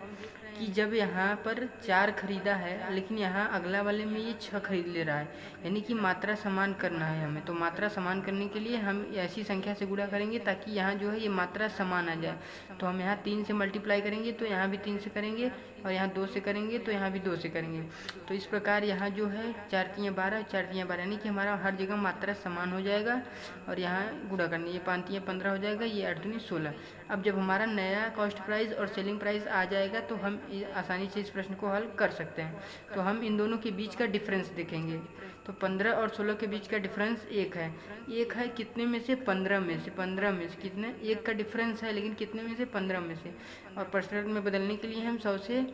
कि जब यहाँ पर 4 खरीदा है लेकिन यहाँ अगला वाले में ये 6 खरीद ले रहा है, यानी कि मात्रा समान करना है हमें। तो मात्रा समान करने के लिए हम ऐसी संख्या से गुणा करेंगे ताकि यहाँ जो है ये मात्रा समान आ जाए। तो हम यहाँ 3 से मल्टीप्लाई करेंगे तो यहाँ भी 3 से करेंगे और यहाँ 2 से करेंगे तो यहाँ भी 2 से करेंगे। तो इस प्रकार यहाँ जो है 4 तियाँ 12, 4 तियाँ 12, यानी कि हमारा हर जगह मात्रा समान हो जाएगा। और यहाँ गुणा करनी, ये 5 तियाँ 15 हो जाएगा, ये 8 दूनी 16। अब जब हमारा नया कॉस्ट प्राइस और सेलिंग प्राइस आ जाएगा तो हम आसानी से इस प्रश्न को हल कर सकते हैं। तो हम इन दोनों के बीच का डिफरेंस देखेंगे। तो 15 और 16 के बीच का डिफरेंस 1 है। 1 है कितने में से? 15 में से। 15 में से कितने? 1 का डिफरेंस है, लेकिन कितने में से? 15 में से। और प्रतिशत में बदलने के लिए हम 100 से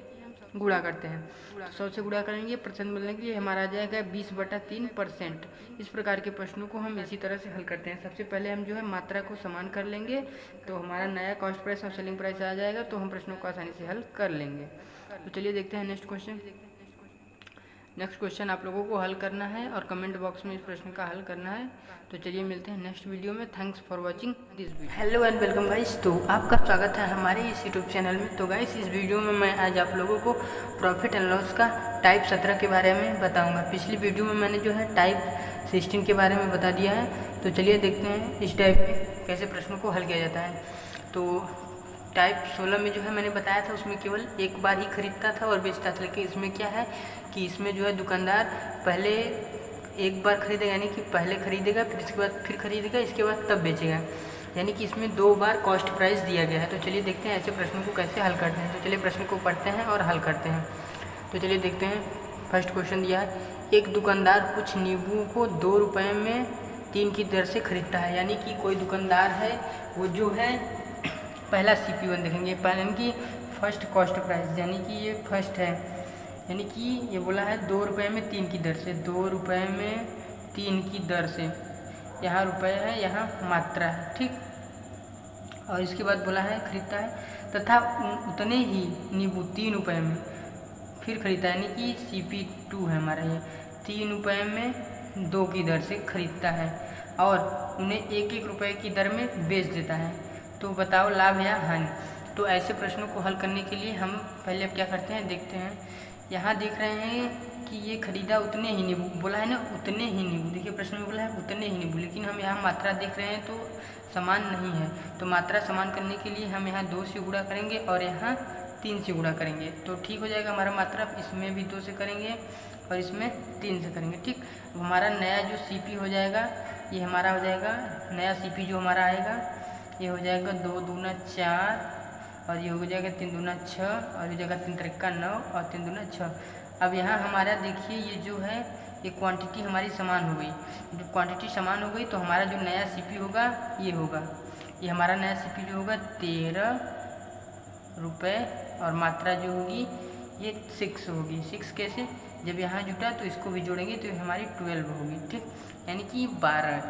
गुणा करते हैं। तो 100 से गुणा करेंगे, प्रतिशत बदलने के लिए हमारा आ जाएगा 20/3%। इस प्रकार के प्रश्नों को हम इसी तरह से हल करते हैं। सबसे पहले हम जो है मात्रा को समान कर लेंगे तो हमारा नया कॉस्ट प्राइस और सेलिंग प्राइस आ जाएगा, तो हम प्रश्नों को आसानी से हल कर लेंगे। तो चलिए देखते हैं नेक्स्ट क्वेश्चन। नेक्स्ट क्वेश्चन आप लोगों को हल करना है और कमेंट बॉक्स में इस प्रश्न का हल करना है। तो चलिए मिलते हैं नेक्स्ट वीडियो में। Thanks for watching this video. Hello and welcome guys, तो आपका स्वागत है हमारे इस यूट्यूब चैनल में। तो गाइस इस वीडियो में मैं आज आप लोगों को प्रॉफिट एंड लॉस का टाइप 17 के बारे में बताऊंगा। पिछली वीडियो में मैंने जो है टाइप 16 के बारे में बता दिया है। तो चलिए देखते हैं इस टाइप में कैसे प्रश्नों को हल किया जाता है। तो टाइप 16 में जो है मैंने बताया था उसमें केवल एक बार ही खरीदता था और बेचता था। लेकिन इसमें क्या है कि इसमें जो है दुकानदार पहले एक बार खरीदेगा, यानी कि पहले खरीदेगा फिर इसके बाद फिर खरीदेगा, इसके बाद तब बेचेगा। यानी कि इसमें 2 बार कॉस्ट प्राइस दिया गया है। तो चलिए देखते हैं ऐसे प्रश्नों को कैसे हल करते हैं। तो चलिए प्रश्न को पढ़ते हैं और हल करते हैं। तो चलिए देखते हैं। फर्स्ट क्वेश्चन दिया है, एक दुकानदार कुछ नींबुओं को 2 रुपये में 3 की दर से खरीदता है। यानी कि कोई दुकानदार है वो जो है पहला CP1 देखेंगे, यानी कि फर्स्ट कॉस्ट प्राइस, यानी कि ये फर्स्ट है, यानी कि ये बोला है 2 रुपये में 3 की दर से। 2 रुपये में 3 की दर से, यहाँ रुपये है यहाँ मात्रा है। ठीक, और इसके बाद बोला है खरीदता है तथा उतने ही नींबू 3 रुपये में फिर खरीदता है, यानी कि CP2 है हमारा ये। 3 रुपये में 2 की दर से खरीदता है और उन्हें 1-1 रुपये की दर में बेच देता है। तो बताओ लाभ या हानि। तो ऐसे प्रश्नों को हल करने के लिए हम पहले अब क्या करते हैं देखते हैं। यहाँ देख रहे हैं कि ये खरीदा उतने ही नींबू, बोला है ना उतने ही नींबू। देखिए प्रश्न में बोला है उतने ही नींबू, लेकिन हम यहाँ मात्रा देख रहे हैं तो समान नहीं है। तो मात्रा समान करने के लिए हम यहाँ 2 से गुणा करेंगे और यहाँ 3 से गुणा करेंगे तो ठीक हो जाएगा हमारा मात्रा। इसमें भी 2 से करेंगे और इसमें 3 से करेंगे। ठीक, हमारा नया जो CP हो जाएगा ये हमारा हो जाएगा नया CP जो हमारा आएगा ये हो जाएगा 2 दूना 4 और ये हो जाएगा 3 दूना 6 और ये जाएगा 3 त्रिका 9 और 3 दूना 6। अब यहाँ हमारा देखिए ये जो है ये क्वांटिटी हमारी समान हो गई। जब क्वांटिटी समान हो गई तो हमारा जो नया CP होगा ये होगा, ये हमारा नया CP जो होगा 13 रुपये और मात्रा जो होगी ये 6 होगी। 6 कैसे, जब यहाँ जुटा तो इसको भी जोड़ेंगे तो हमारी 12 होगी, ठीक, यानी कि 12।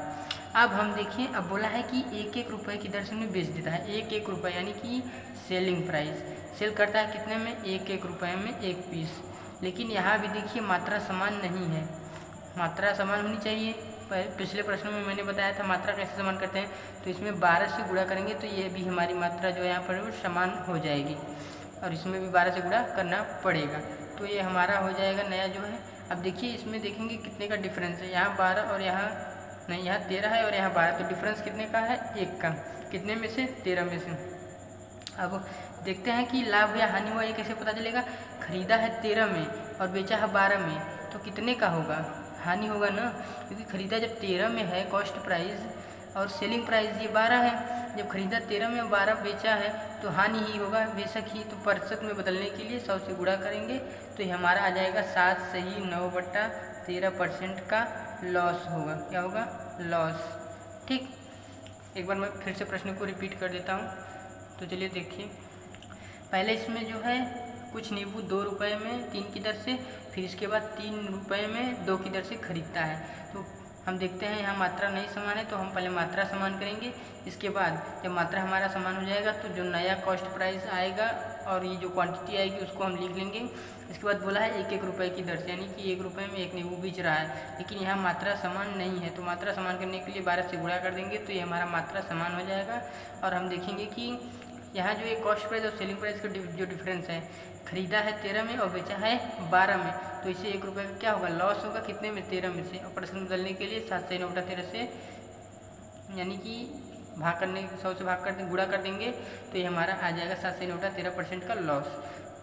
अब हम देखिए, अब बोला है कि 1-1 रुपये की दर से उन्हें बेच देता है। 1-1 रुपये यानी कि सेलिंग प्राइस, सेल करता है कितने में, 1-1 रुपये में 1 पीस। लेकिन यहाँ भी देखिए मात्रा समान नहीं है, मात्रा समान होनी चाहिए। पिछले प्रश्न में मैंने बताया था मात्रा कैसे समान करते हैं, तो इसमें 12 से गुणा करेंगे तो ये भी हमारी मात्रा जो है यहाँ पर वो समान हो जाएगी, और इसमें भी 12 से गुणा करना पड़ेगा, तो ये हमारा हो जाएगा नया जो है। अब देखिए इसमें देखेंगे कितने का डिफरेंस है, यहाँ 12 और यहाँ नहीं, यहाँ 13 है और यहाँ 12, तो डिफरेंस कितने का है, 1 का। कितने में से, 13 में से। अब देखते हैं कि लाभ या हानि हुआ ये कैसे पता चलेगा। खरीदा है 13 में और बेचा है 12 में, तो कितने का होगा, हानि होगा ना, क्योंकि खरीदा जब 13 में है कॉस्ट प्राइस और सेलिंग प्राइस ये 12 है। जब खरीदा 13 में और 12 बेचा है तो हानि ही होगा बेशक ही। तो प्रतिशत में बदलने के लिए 100 से गुणा करेंगे तो ये हमारा आ जाएगा 7 से ही 9/13% का लॉस होगा। क्या होगा, लॉस, ठीक। एक बार मैं फिर से प्रश्न को रिपीट कर देता हूँ, तो चलिए देखिए। पहले इसमें जो है कुछ नींबू 2 रुपये में 3 की दर से, फिर इसके बाद 3 रुपये में 2 की दर से खरीदता है। तो हम देखते हैं यहाँ मात्रा नहीं समान है, तो हम पहले मात्रा समान करेंगे। इसके बाद जब मात्रा हमारा समान हो जाएगा तो जो नया कॉस्ट प्राइस आएगा और ये जो क्वांटिटी आएगी उसको हम लिख लेंगे। इसके बाद बोला है 1-1 रुपये की दर से, यानी कि 1 रुपये में 1 नींबू बेच रहा है, लेकिन यहाँ मात्रा समान नहीं है, तो मात्रा समान करने के लिए 12 से गुणा कर देंगे तो ये हमारा मात्रा समान हो जाएगा। और हम देखेंगे कि यहाँ जो एक कॉस्ट प्राइस और सेलिंग प्राइस का जो डिफरेंस है, खरीदा है 13 में और बेचा है 12 में, तो इसे 1 रुपये का क्या होगा, लॉस होगा। कितने में, 13 में से। और प्रश्न बदलने के लिए 7 से 9/13 से, यानी कि भाग करने 100 से भाग कर गुणा कर देंगे तो ये हमारा आ जाएगा 7 से 9/13% का लॉस,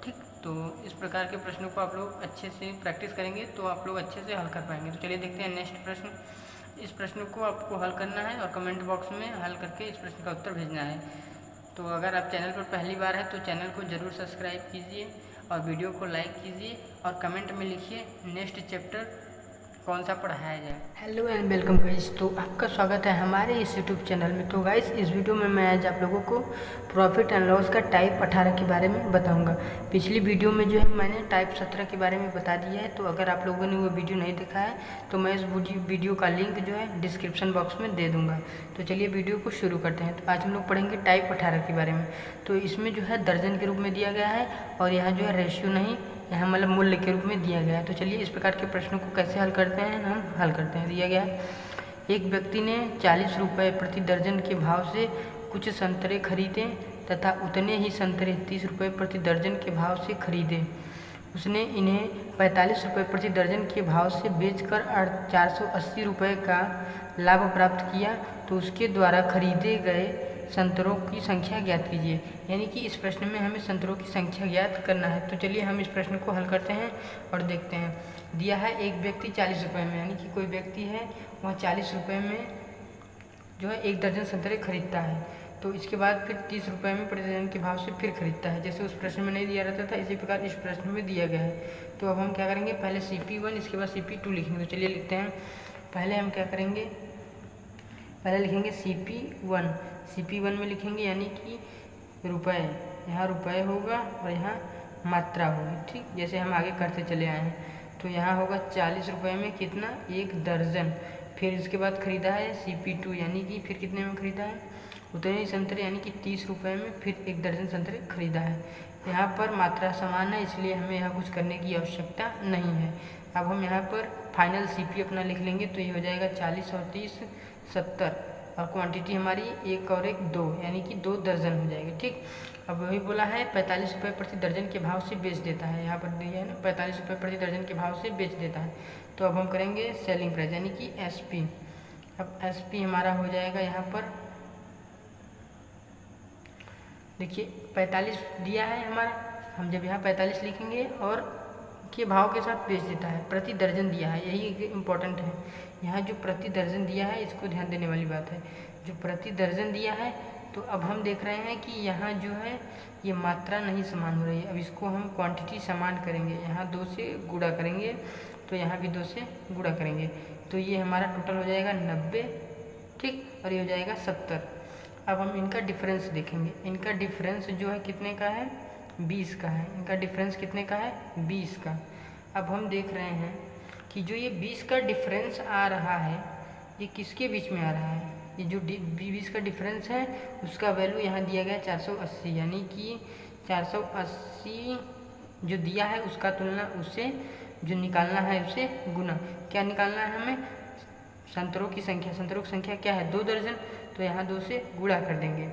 ठीक। तो इस प्रकार के प्रश्नों को आप लोग अच्छे से प्रैक्टिस करेंगे तो आप लोग अच्छे से हल कर पाएंगे। तो चलिए देखते हैं नेक्स्ट प्रश्न। इस प्रश्न को आपको हल करना है और कमेंट बॉक्स में हल करके इस प्रश्न का उत्तर भेजना है। तो अगर आप चैनल पर पहली बार है तो चैनल को ज़रूर सब्सक्राइब कीजिए और वीडियो को लाइक कीजिए और कमेंट में लिखिए नेक्स्ट चैप्टर कौन सा पढ़ाया जाए। हेलो एंड वेलकम गाइस, तो आपका स्वागत है हमारे इस यूट्यूब चैनल में। तो गाइस इस वीडियो में मैं आज आप लोगों को प्रॉफिट एंड लॉस का टाइप 18 के बारे में बताऊंगा। पिछली वीडियो में जो है मैंने टाइप 17 के बारे में बता दिया है, तो अगर आप लोगों ने वो वीडियो नहीं देखा है तो मैं इस वीडियो का लिंक जो है डिस्क्रिप्शन बॉक्स में दे दूँगा। तो चलिए वीडियो को शुरू करते हैं। तो आज हम लोग पढ़ेंगे टाइप 18 के बारे में। तो इसमें जो है दर्जन के रूप में दिया गया है और यहाँ जो है रेशियो नहीं, यहाँ मतलब मूल्य के रूप में दिया गया है। तो चलिए इस प्रकार के प्रश्नों को कैसे हल करते हैं, हम हल करते हैं। दिया गया है, एक व्यक्ति ने 40 रुपये प्रति दर्जन के भाव से कुछ संतरे खरीदे तथा उतने ही संतरे 30 रुपये प्रति दर्जन के भाव से खरीदे। उसने इन्हें 45 रुपये प्रति दर्जन के भाव से बेचकर 480 रुपये का लाभ प्राप्त किया। तो उसके द्वारा खरीदे गए संतरों की संख्या ज्ञात कीजिए। यानी कि इस प्रश्न में हमें संतरों की संख्या ज्ञात करना है। तो चलिए हम इस प्रश्न को हल करते हैं और देखते हैं। दिया है एक व्यक्ति 40 रुपये में, यानी कि कोई व्यक्ति है वह 40 रुपये में जो है 1 दर्जन संतरे खरीदता है। तो इसके बाद फिर 30 रुपये में प्रति दर्जन के भाव से फिर खरीदता है। जैसे उस प्रश्न में नहीं दिया रहता था, इसी प्रकार इस प्रश्न में दिया गया है। तो अब हम क्या करेंगे, पहले CP1 इसके बाद CP2 लिखेंगे। तो चलिए लिखते हैं। पहले हम क्या करेंगे, पहले लिखेंगे CP1। CP1 में लिखेंगे यानी कि रुपये, यहाँ रुपये होगा और यहाँ मात्रा होगी, ठीक। जैसे हम आगे करते चले आए हैं तो यहाँ होगा 40 रुपये में कितना, 1 दर्जन। फिर इसके बाद खरीदा है CP2, यानी कि फिर कितने में खरीदा है, उतने ही संतरे, यानी कि 30 रुपये में फिर 1 दर्जन संतरे खरीदा है। यहाँ पर मात्रा समान है इसलिए हमें यहाँ कुछ करने की आवश्यकता नहीं है। अब हम यहाँ पर फाइनल CP अपना लिख लेंगे तो ये हो जाएगा 40 और 30 70, और क्वांटिटी हमारी 1 और 1 2, यानी कि 2 दर्जन हो जाएगी, ठीक। अब वही बोला है 45 रुपये प्रति दर्जन के भाव से बेच देता है। यहाँ पर दिया है ना, 45 रुपये प्रति दर्जन के भाव से बेच देता है। तो अब हम करेंगे सेलिंग प्राइस, यानी कि SP। अब SP हमारा हो जाएगा यहाँ पर, देखिए 45 दिया है हमारा, हम जब यहाँ 45 लिखेंगे और के भाव के साथ बेच देता है। प्रति दर्जन दिया है, यही इम्पोर्टेंट है। यहाँ जो प्रति दर्जन दिया है इसको ध्यान देने वाली बात है, जो प्रति दर्जन दिया है। तो अब हम देख रहे हैं कि यहाँ जो है ये मात्रा नहीं समान हो रही है। अब इसको हम क्वांटिटी समान करेंगे, यहाँ 2 से गुणा करेंगे तो यहाँ भी 2 से गुणा करेंगे। तो ये हमारा टोटल हो जाएगा 90, ठीक, और ये हो जाएगा 70। अब हम इनका डिफरेंस देखेंगे। इनका डिफरेंस जो है कितने का है, 20 का है। इनका डिफरेंस कितने का है, 20 का। अब हम देख रहे हैं कि जो ये 20 का डिफरेंस आ रहा है ये किसके बीच में आ रहा है। ये जो 20 का डिफरेंस है उसका वैल्यू यहाँ दिया गया 480, यानी कि 480 जो दिया है उसका तुलना उससे जो निकालना है उसे गुना। क्या निकालना है हमें, संतरों की संख्या। संतरों की संख्या क्या है, 2 दर्जन, तो यहाँ 2 से गुणा कर देंगे।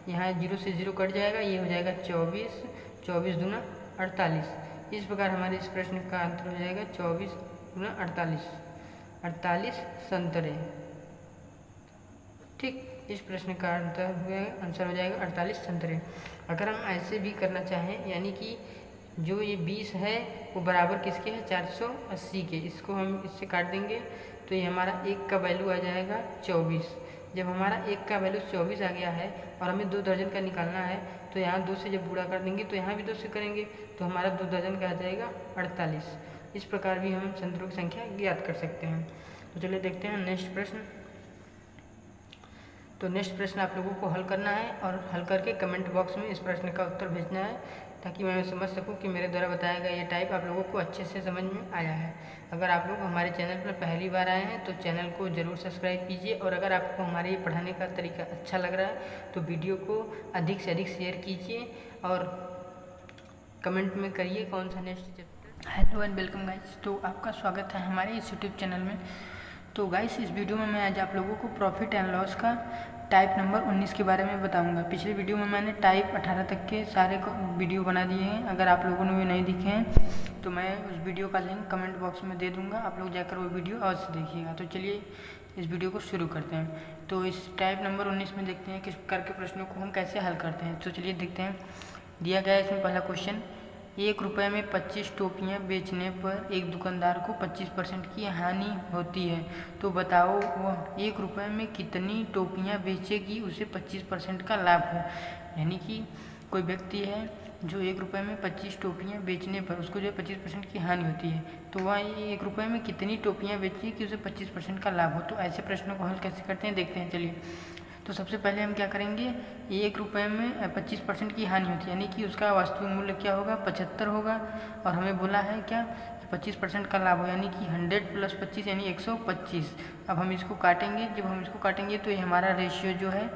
यहाँ 0 से 0 कट जाएगा, ये हो जाएगा 24, 24 दूना 48। इस प्रकार हमारे इस प्रश्न का आंसर हो जाएगा 24 दूना 48, 48 संतरे। ठीक, इस प्रश्न का आंसर हो जाएगा 48 संतरे। अगर हम ऐसे भी करना चाहें, यानी कि जो ये 20 है वो बराबर किसके है, 480 के, इसको हम इससे काट देंगे तो ये हमारा 1 का वैल्यू आ जाएगा 24। जब हमारा 1 का वैल्यू 24 आ गया है और हमें 2 दर्जन का निकालना है तो यहाँ 2 से जब गुणा कर देंगे तो यहाँ भी 2 से करेंगे तो हमारा 2 दर्जन का आ जाएगा 48। इस प्रकार भी हम संतरों की संख्या ज्ञात कर सकते हैं। तो चलिए देखते हैं नेक्स्ट प्रश्न। तो नेक्स्ट प्रश्न आप लोगों को हल करना है और हल करके कमेंट बॉक्स में इस प्रश्न का उत्तर भेजना है, ताकि मैं समझ सकूं कि मेरे द्वारा बताया गया ये टाइप आप लोगों को अच्छे से समझ में आया है। अगर आप लोग हमारे चैनल पर पहली बार आए हैं तो चैनल को ज़रूर सब्सक्राइब कीजिए, और अगर आपको हमारे ये पढ़ाने का तरीका अच्छा लग रहा है तो वीडियो को अधिक से अधिक शेयर कीजिए और कमेंट में करिए कौन सा next chapter. Hello and welcome guys, तो आपका स्वागत है हमारे इस यूट्यूब चैनल में। तो गाइस इस वीडियो में मैं आज आप लोगों को प्रॉफिट एंड लॉस का टाइप नंबर 19 के बारे में बताऊंगा। पिछले वीडियो में मैंने टाइप 18 तक के सारे वीडियो बना दिए हैं। अगर आप लोगों ने भी नहीं दिखे हैं तो मैं उस वीडियो का लिंक कमेंट बॉक्स में दे दूंगा, आप लोग जाकर वो वीडियो अवश्य देखिएगा। तो चलिए इस वीडियो को शुरू करते हैं। तो इस टाइप नंबर 19 में देखते हैं किस प्रकार के प्रश्नों को हम कैसे हल करते हैं। तो चलिए देखते हैं। दिया गया है इसमें पहला क्वेश्चन, 1 रुपये में 25 टोपियाँ बेचने पर एक दुकानदार को 25% की हानि होती है, तो बताओ वह 1 रुपये में कितनी टोपियाँ बेचेगी उसे 25% का लाभ हो। यानी कि कोई व्यक्ति है जो 1 रुपये में 25 टोपियाँ बेचने पर उसको जो है 25% की हानि होती है, तो वह 1 रुपये में कितनी टोपियाँ बेचेगी कि उसे 25% का लाभ हो। तो ऐसे प्रश्नों को हल कैसे करते हैं देखते हैं। चलिए, तो सबसे पहले हम क्या करेंगे, 1 रुपये में 25% की हानि होती है, यानी कि उसका वास्तविक मूल्य क्या होगा, 75 होगा, और हमें बोला है क्या 25% का लाभ हो, यानी कि 100 + 25 यानी 125। अब हम इसको काटेंगे, जब हम इसको काटेंगे तो ये हमारा रेशियो जो है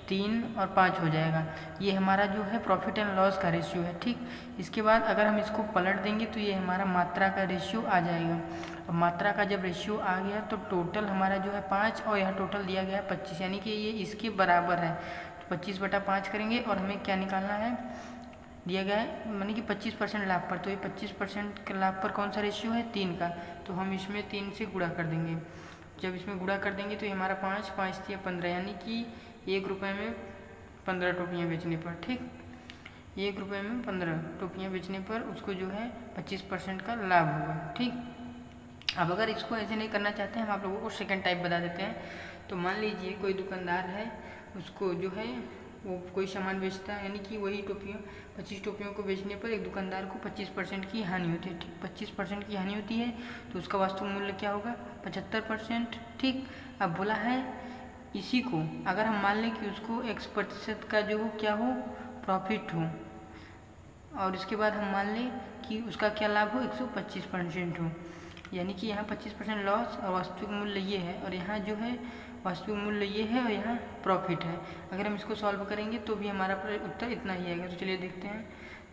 3 और 5 हो जाएगा। ये हमारा जो है प्रॉफिट एंड लॉस का रेशियो है। ठीक, इसके बाद अगर हम इसको पलट देंगे तो ये हमारा मात्रा का रेशियो आ जाएगा। अब मात्रा का जब रेशियो आ गया तो टोटल हमारा जो है 5 और यहाँ टोटल दिया गया है 25, यानी कि ये इसके बराबर है। तो 25/5 करेंगे और हमें क्या निकालना है, दिया गया है यानी कि 25% लाभ पर। तो ये 25% के लाभ पर कौन सा रेशियो है, 3 का, तो हम इसमें 3 से गुणा कर देंगे। जब इसमें गुणा कर देंगे तो ये हमारा 5, 5 × 15, यानी कि 1 रुपये में 15 टोपियाँ बेचने पर। ठीक, 1 रुपये में 15 टोपियाँ बेचने पर उसको जो है 25% का लाभ होगा। ठीक, अब अगर इसको ऐसे नहीं करना चाहते हैं, हम आप लोगों को सेकंड टाइप बता देते हैं। तो मान लीजिए कोई दुकानदार है, उसको जो है वो कोई सामान बेचता है, यानी कि वही टोपियाँ 25 टोपियों को बेचने पर एक दुकानदार को 25% की हानि होती है। ठीक, 25% की हानि होती है तो उसका वास्तविक मूल्य क्या होगा, 75%। ठीक, अब बोला है इसी को अगर हम मान लें कि उसको X% का जो हो क्या हो, प्रॉफिट हो, और इसके बाद हम मान लें कि उसका क्या लाभ हो, 125% हो, यानी कि यहाँ 25% लॉस और वास्तविक मूल्य ये है, और यहाँ जो है वास्तविक मूल्य ये है और यहाँ प्रॉफिट है। अगर हम इसको सॉल्व करेंगे तो भी हमारा उत्तर इतना ही आएगा। तो चलिए देखते हैं।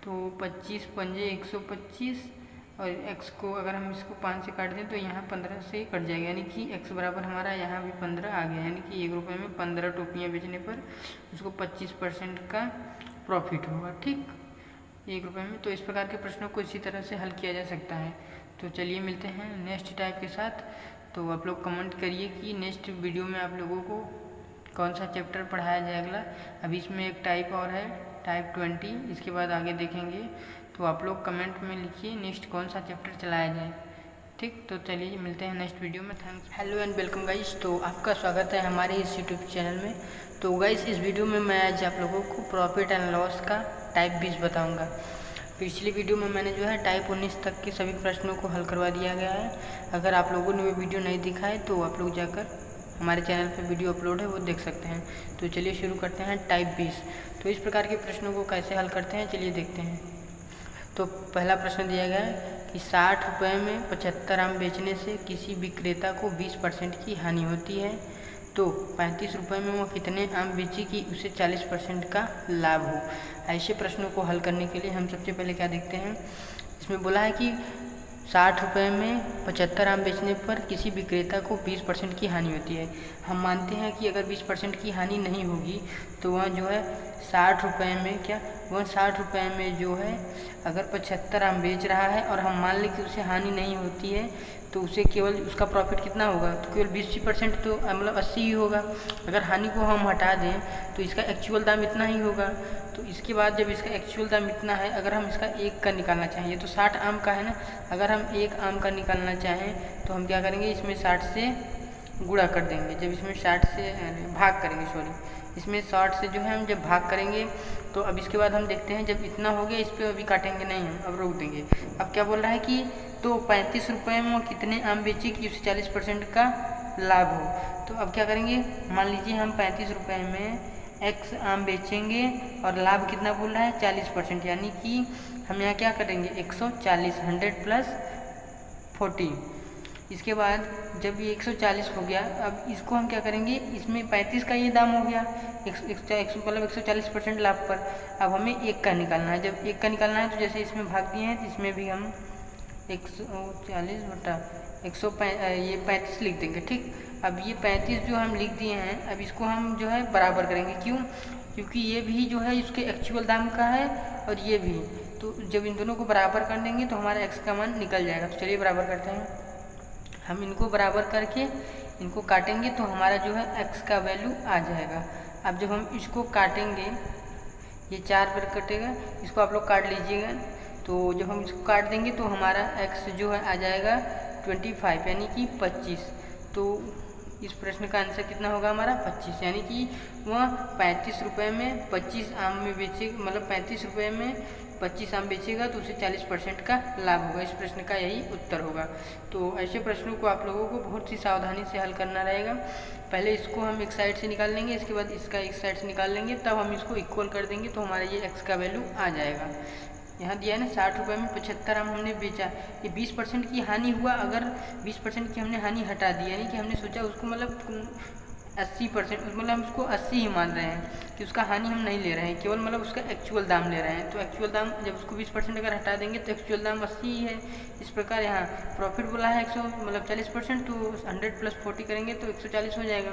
तो 25 × 5 = 125, और x को अगर हम इसको 5 से काट दें तो यहाँ 15 से कट जाएगा, यानी कि x बराबर हमारा यहाँ भी 15 आ गया, यानी कि 1 रुपये में 15 टोपियाँ बेचने पर उसको 25% का प्रॉफिट होगा। ठीक, 1 रुपये में। तो इस प्रकार के प्रश्नों को इसी तरह से हल किया जा सकता है। तो चलिए मिलते हैं नेक्स्ट टाइप के साथ। तो आप लोग कमेंट करिए कि नेक्स्ट वीडियो में आप लोगों को कौन सा चैप्टर पढ़ाया जाए अगला। अभी इसमें एक टाइप और है, टाइप 20, इसके बाद आगे देखेंगे। तो आप लोग कमेंट में लिखिए नेक्स्ट कौन सा चैप्टर चलाया जाए। ठीक, तो चलिए मिलते हैं नेक्स्ट वीडियो में। Thanks. Hello and welcome guys, तो आपका स्वागत है हमारे इस यूट्यूब चैनल में। तो गाइस इस वीडियो में मैं आज आप लोगों को प्रॉफिट एंड लॉस का टाइप 20 बताऊँगा। पिछली वीडियो में मैंने जो है टाइप 19 तक के सभी प्रश्नों को हल करवा दिया गया है। अगर आप लोगों ने वो वीडियो नहीं दिखा है तो आप लोग जाकर हमारे चैनल पर वीडियो अपलोड है, वो देख सकते हैं। तो चलिए शुरू करते हैं। टाइप 20। तो इस प्रकार के प्रश्नों को कैसे हल करते हैं, चलिए देखते हैं। तो पहला प्रश्न दिया गया है कि 60 रुपये में 75 आम बेचने से किसी विक्रेता को 20% की हानि होती है, तो 35 रुपये में वो कितने आम बेचे कि उसे 40% का लाभ हो। ऐसे प्रश्नों को हल करने के लिए हम सबसे पहले क्या देखते हैं, इसमें बोला है कि 60 रुपये में 75 आम बेचने पर किसी विक्रेता को 20% की हानि होती है। हम मानते हैं कि अगर 20% की हानि नहीं होगी तो वह जो है 60 रुपये में क्या, वह 60 रुपये में जो है अगर 75 आम बेच रहा है और हम मान लें कि उसे हानि नहीं होती है, तो उसे केवल उसका प्रॉफिट कितना होगा, तो केवल 20% तो मतलब 80 ही होगा। अगर हानि को हम हटा दें तो इसका एक्चुअल दाम इतना ही होगा। तो इसके बाद जब इसका एक्चुअल दाम इतना है, अगर हम इसका एक का निकालना चाहें, तो 60 आम का है ना, अगर हम एक आम का निकालना चाहें तो हम क्या करेंगे, इसमें 60 से गुणा कर देंगे। जब इसमें 60 से भाग करेंगे, इसमें 60 से जो है हम जब भाग करेंगे तो अब इसके बाद हम देखते हैं, जब इतना हो गया इस पर अभी काटेंगे नहीं, हम अब रोक देंगे। अब क्या बोल रहा है कि तो 35 रुपये में वो कितने आम बेचे कि उसे 40% का लाभ हो। तो अब क्या करेंगे, मान लीजिए हम 35 रुपये में x आम बेचेंगे और लाभ कितना बोल रहा है 40%, यानी कि हम यहाँ क्या करेंगे 140, 100 + 40। इसके बाद जब ये 140 हो गया, अब इसको हम क्या करेंगे, इसमें 35 का ये दाम हो गया, मतलब 140% लाभ पर। अब हमें एक का निकालना है। जब एक का निकालना है तो जैसे इसमें भाग दिए हैं तो इसमें भी हम 140 बटा 35 लिख देंगे। ठीक, अब ये 35 जो हम लिख दिए हैं, अब इसको हम जो है बराबर करेंगे। क्यों, क्योंकि ये भी जो है इसके एक्चुअल दाम का है और ये भी, तो जब इन दोनों को बराबर कर देंगे तो हमारा x का मान निकल जाएगा। तो चलिए बराबर करते हैं। हम इनको बराबर करके इनको काटेंगे तो हमारा जो है x का वैल्यू आ जाएगा। अब जब हम इसको काटेंगे, ये 4 पर कटेगा, इसको आप लोग काट लीजिएगा। तो जब हम इसको काट देंगे तो हमारा x जो है आ जाएगा 25, यानी कि 25। तो इस प्रश्न का आंसर कितना होगा हमारा 25, यानी कि वह 35 रुपये में 25 आम में बेचे, मतलब 35 रुपये में 25 आम बेचेगा तो उसे 40% का लाभ होगा। इस प्रश्न का यही उत्तर होगा। तो ऐसे प्रश्नों को आप लोगों को बहुत सी सावधानी से हल करना रहेगा। पहले इसको हम एक साइड से निकाल लेंगे, इसके बाद इसका एक साइड से निकाल लेंगे, तब हम इसको इक्वल कर देंगे तो हमारा ये x का वैल्यू आ जाएगा। यहाँ दिया है ना 60 रुपये में 75 आम हमने बेचा, ये 20% की हानि हुआ। अगर 20% की हमने हानि हटा दी, यानी कि हमने सोचा उसको मतलब 80%, मतलब हम उसको 80 ही मान रहे हैं कि उसका हानि हम नहीं ले रहे हैं, केवल मतलब उसका एक्चुअल दाम ले रहे हैं। तो एक्चुअल दाम जब उसको 20% अगर हटा देंगे तो एक्चुअल दाम 80 ही है। इस प्रकार यहाँ प्रॉफिट बोला है 40%, तो 100 + 40 करेंगे तो 140 हो जाएगा।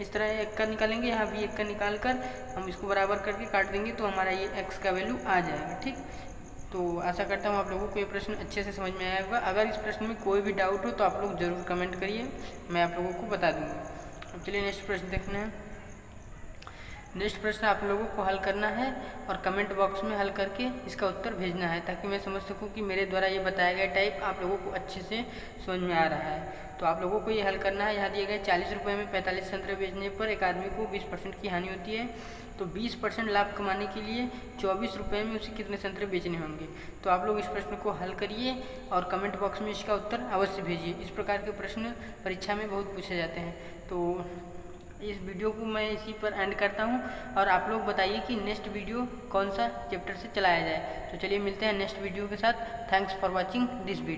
इस तरह एक का निकालेंगे, यहाँ भी एक का निकाल कर हम इसको बराबर करके काट देंगे तो हमारा ये x का वैल्यू आ जाएगा। ठीक, तो आशा करता हूँ आप लोगों को ये प्रश्न अच्छे से समझ में आया होगा। अगर इस प्रश्न में कोई भी डाउट हो तो आप लोग ज़रूर कमेंट करिए, मैं आप लोगों को बता दूँगा। अब चलिए नेक्स्ट प्रश्न देखना है। नेक्स्ट प्रश्न आप लोगों को हल करना है और कमेंट बॉक्स में हल करके इसका उत्तर भेजना है, ताकि मैं समझ सकूं कि मेरे द्वारा ये बताया गया टाइप आप लोगों को अच्छे से समझ में आ रहा है। तो आप लोगों को ये हल करना है। यहाँ दिए गए 40 रुपये में 45 संतरे बेचने पर एक आदमी को 20% की हानि होती है, तो 20% लाभ कमाने के लिए 24 रुपये में उसे कितने संतरे बेचने होंगे। तो आप लोग इस प्रश्न को हल करिए और कमेंट बॉक्स में इसका उत्तर अवश्य भेजिए। इस प्रकार के प्रश्न परीक्षा में बहुत पूछे जाते हैं। तो इस वीडियो को मैं इसी पर एंड करता हूं और आप लोग बताइए कि नेक्स्ट वीडियो कौन सा चैप्टर से चलाया जाए। तो चलिए मिलते हैं नेक्स्ट वीडियो के साथ। Thanks for watching this video.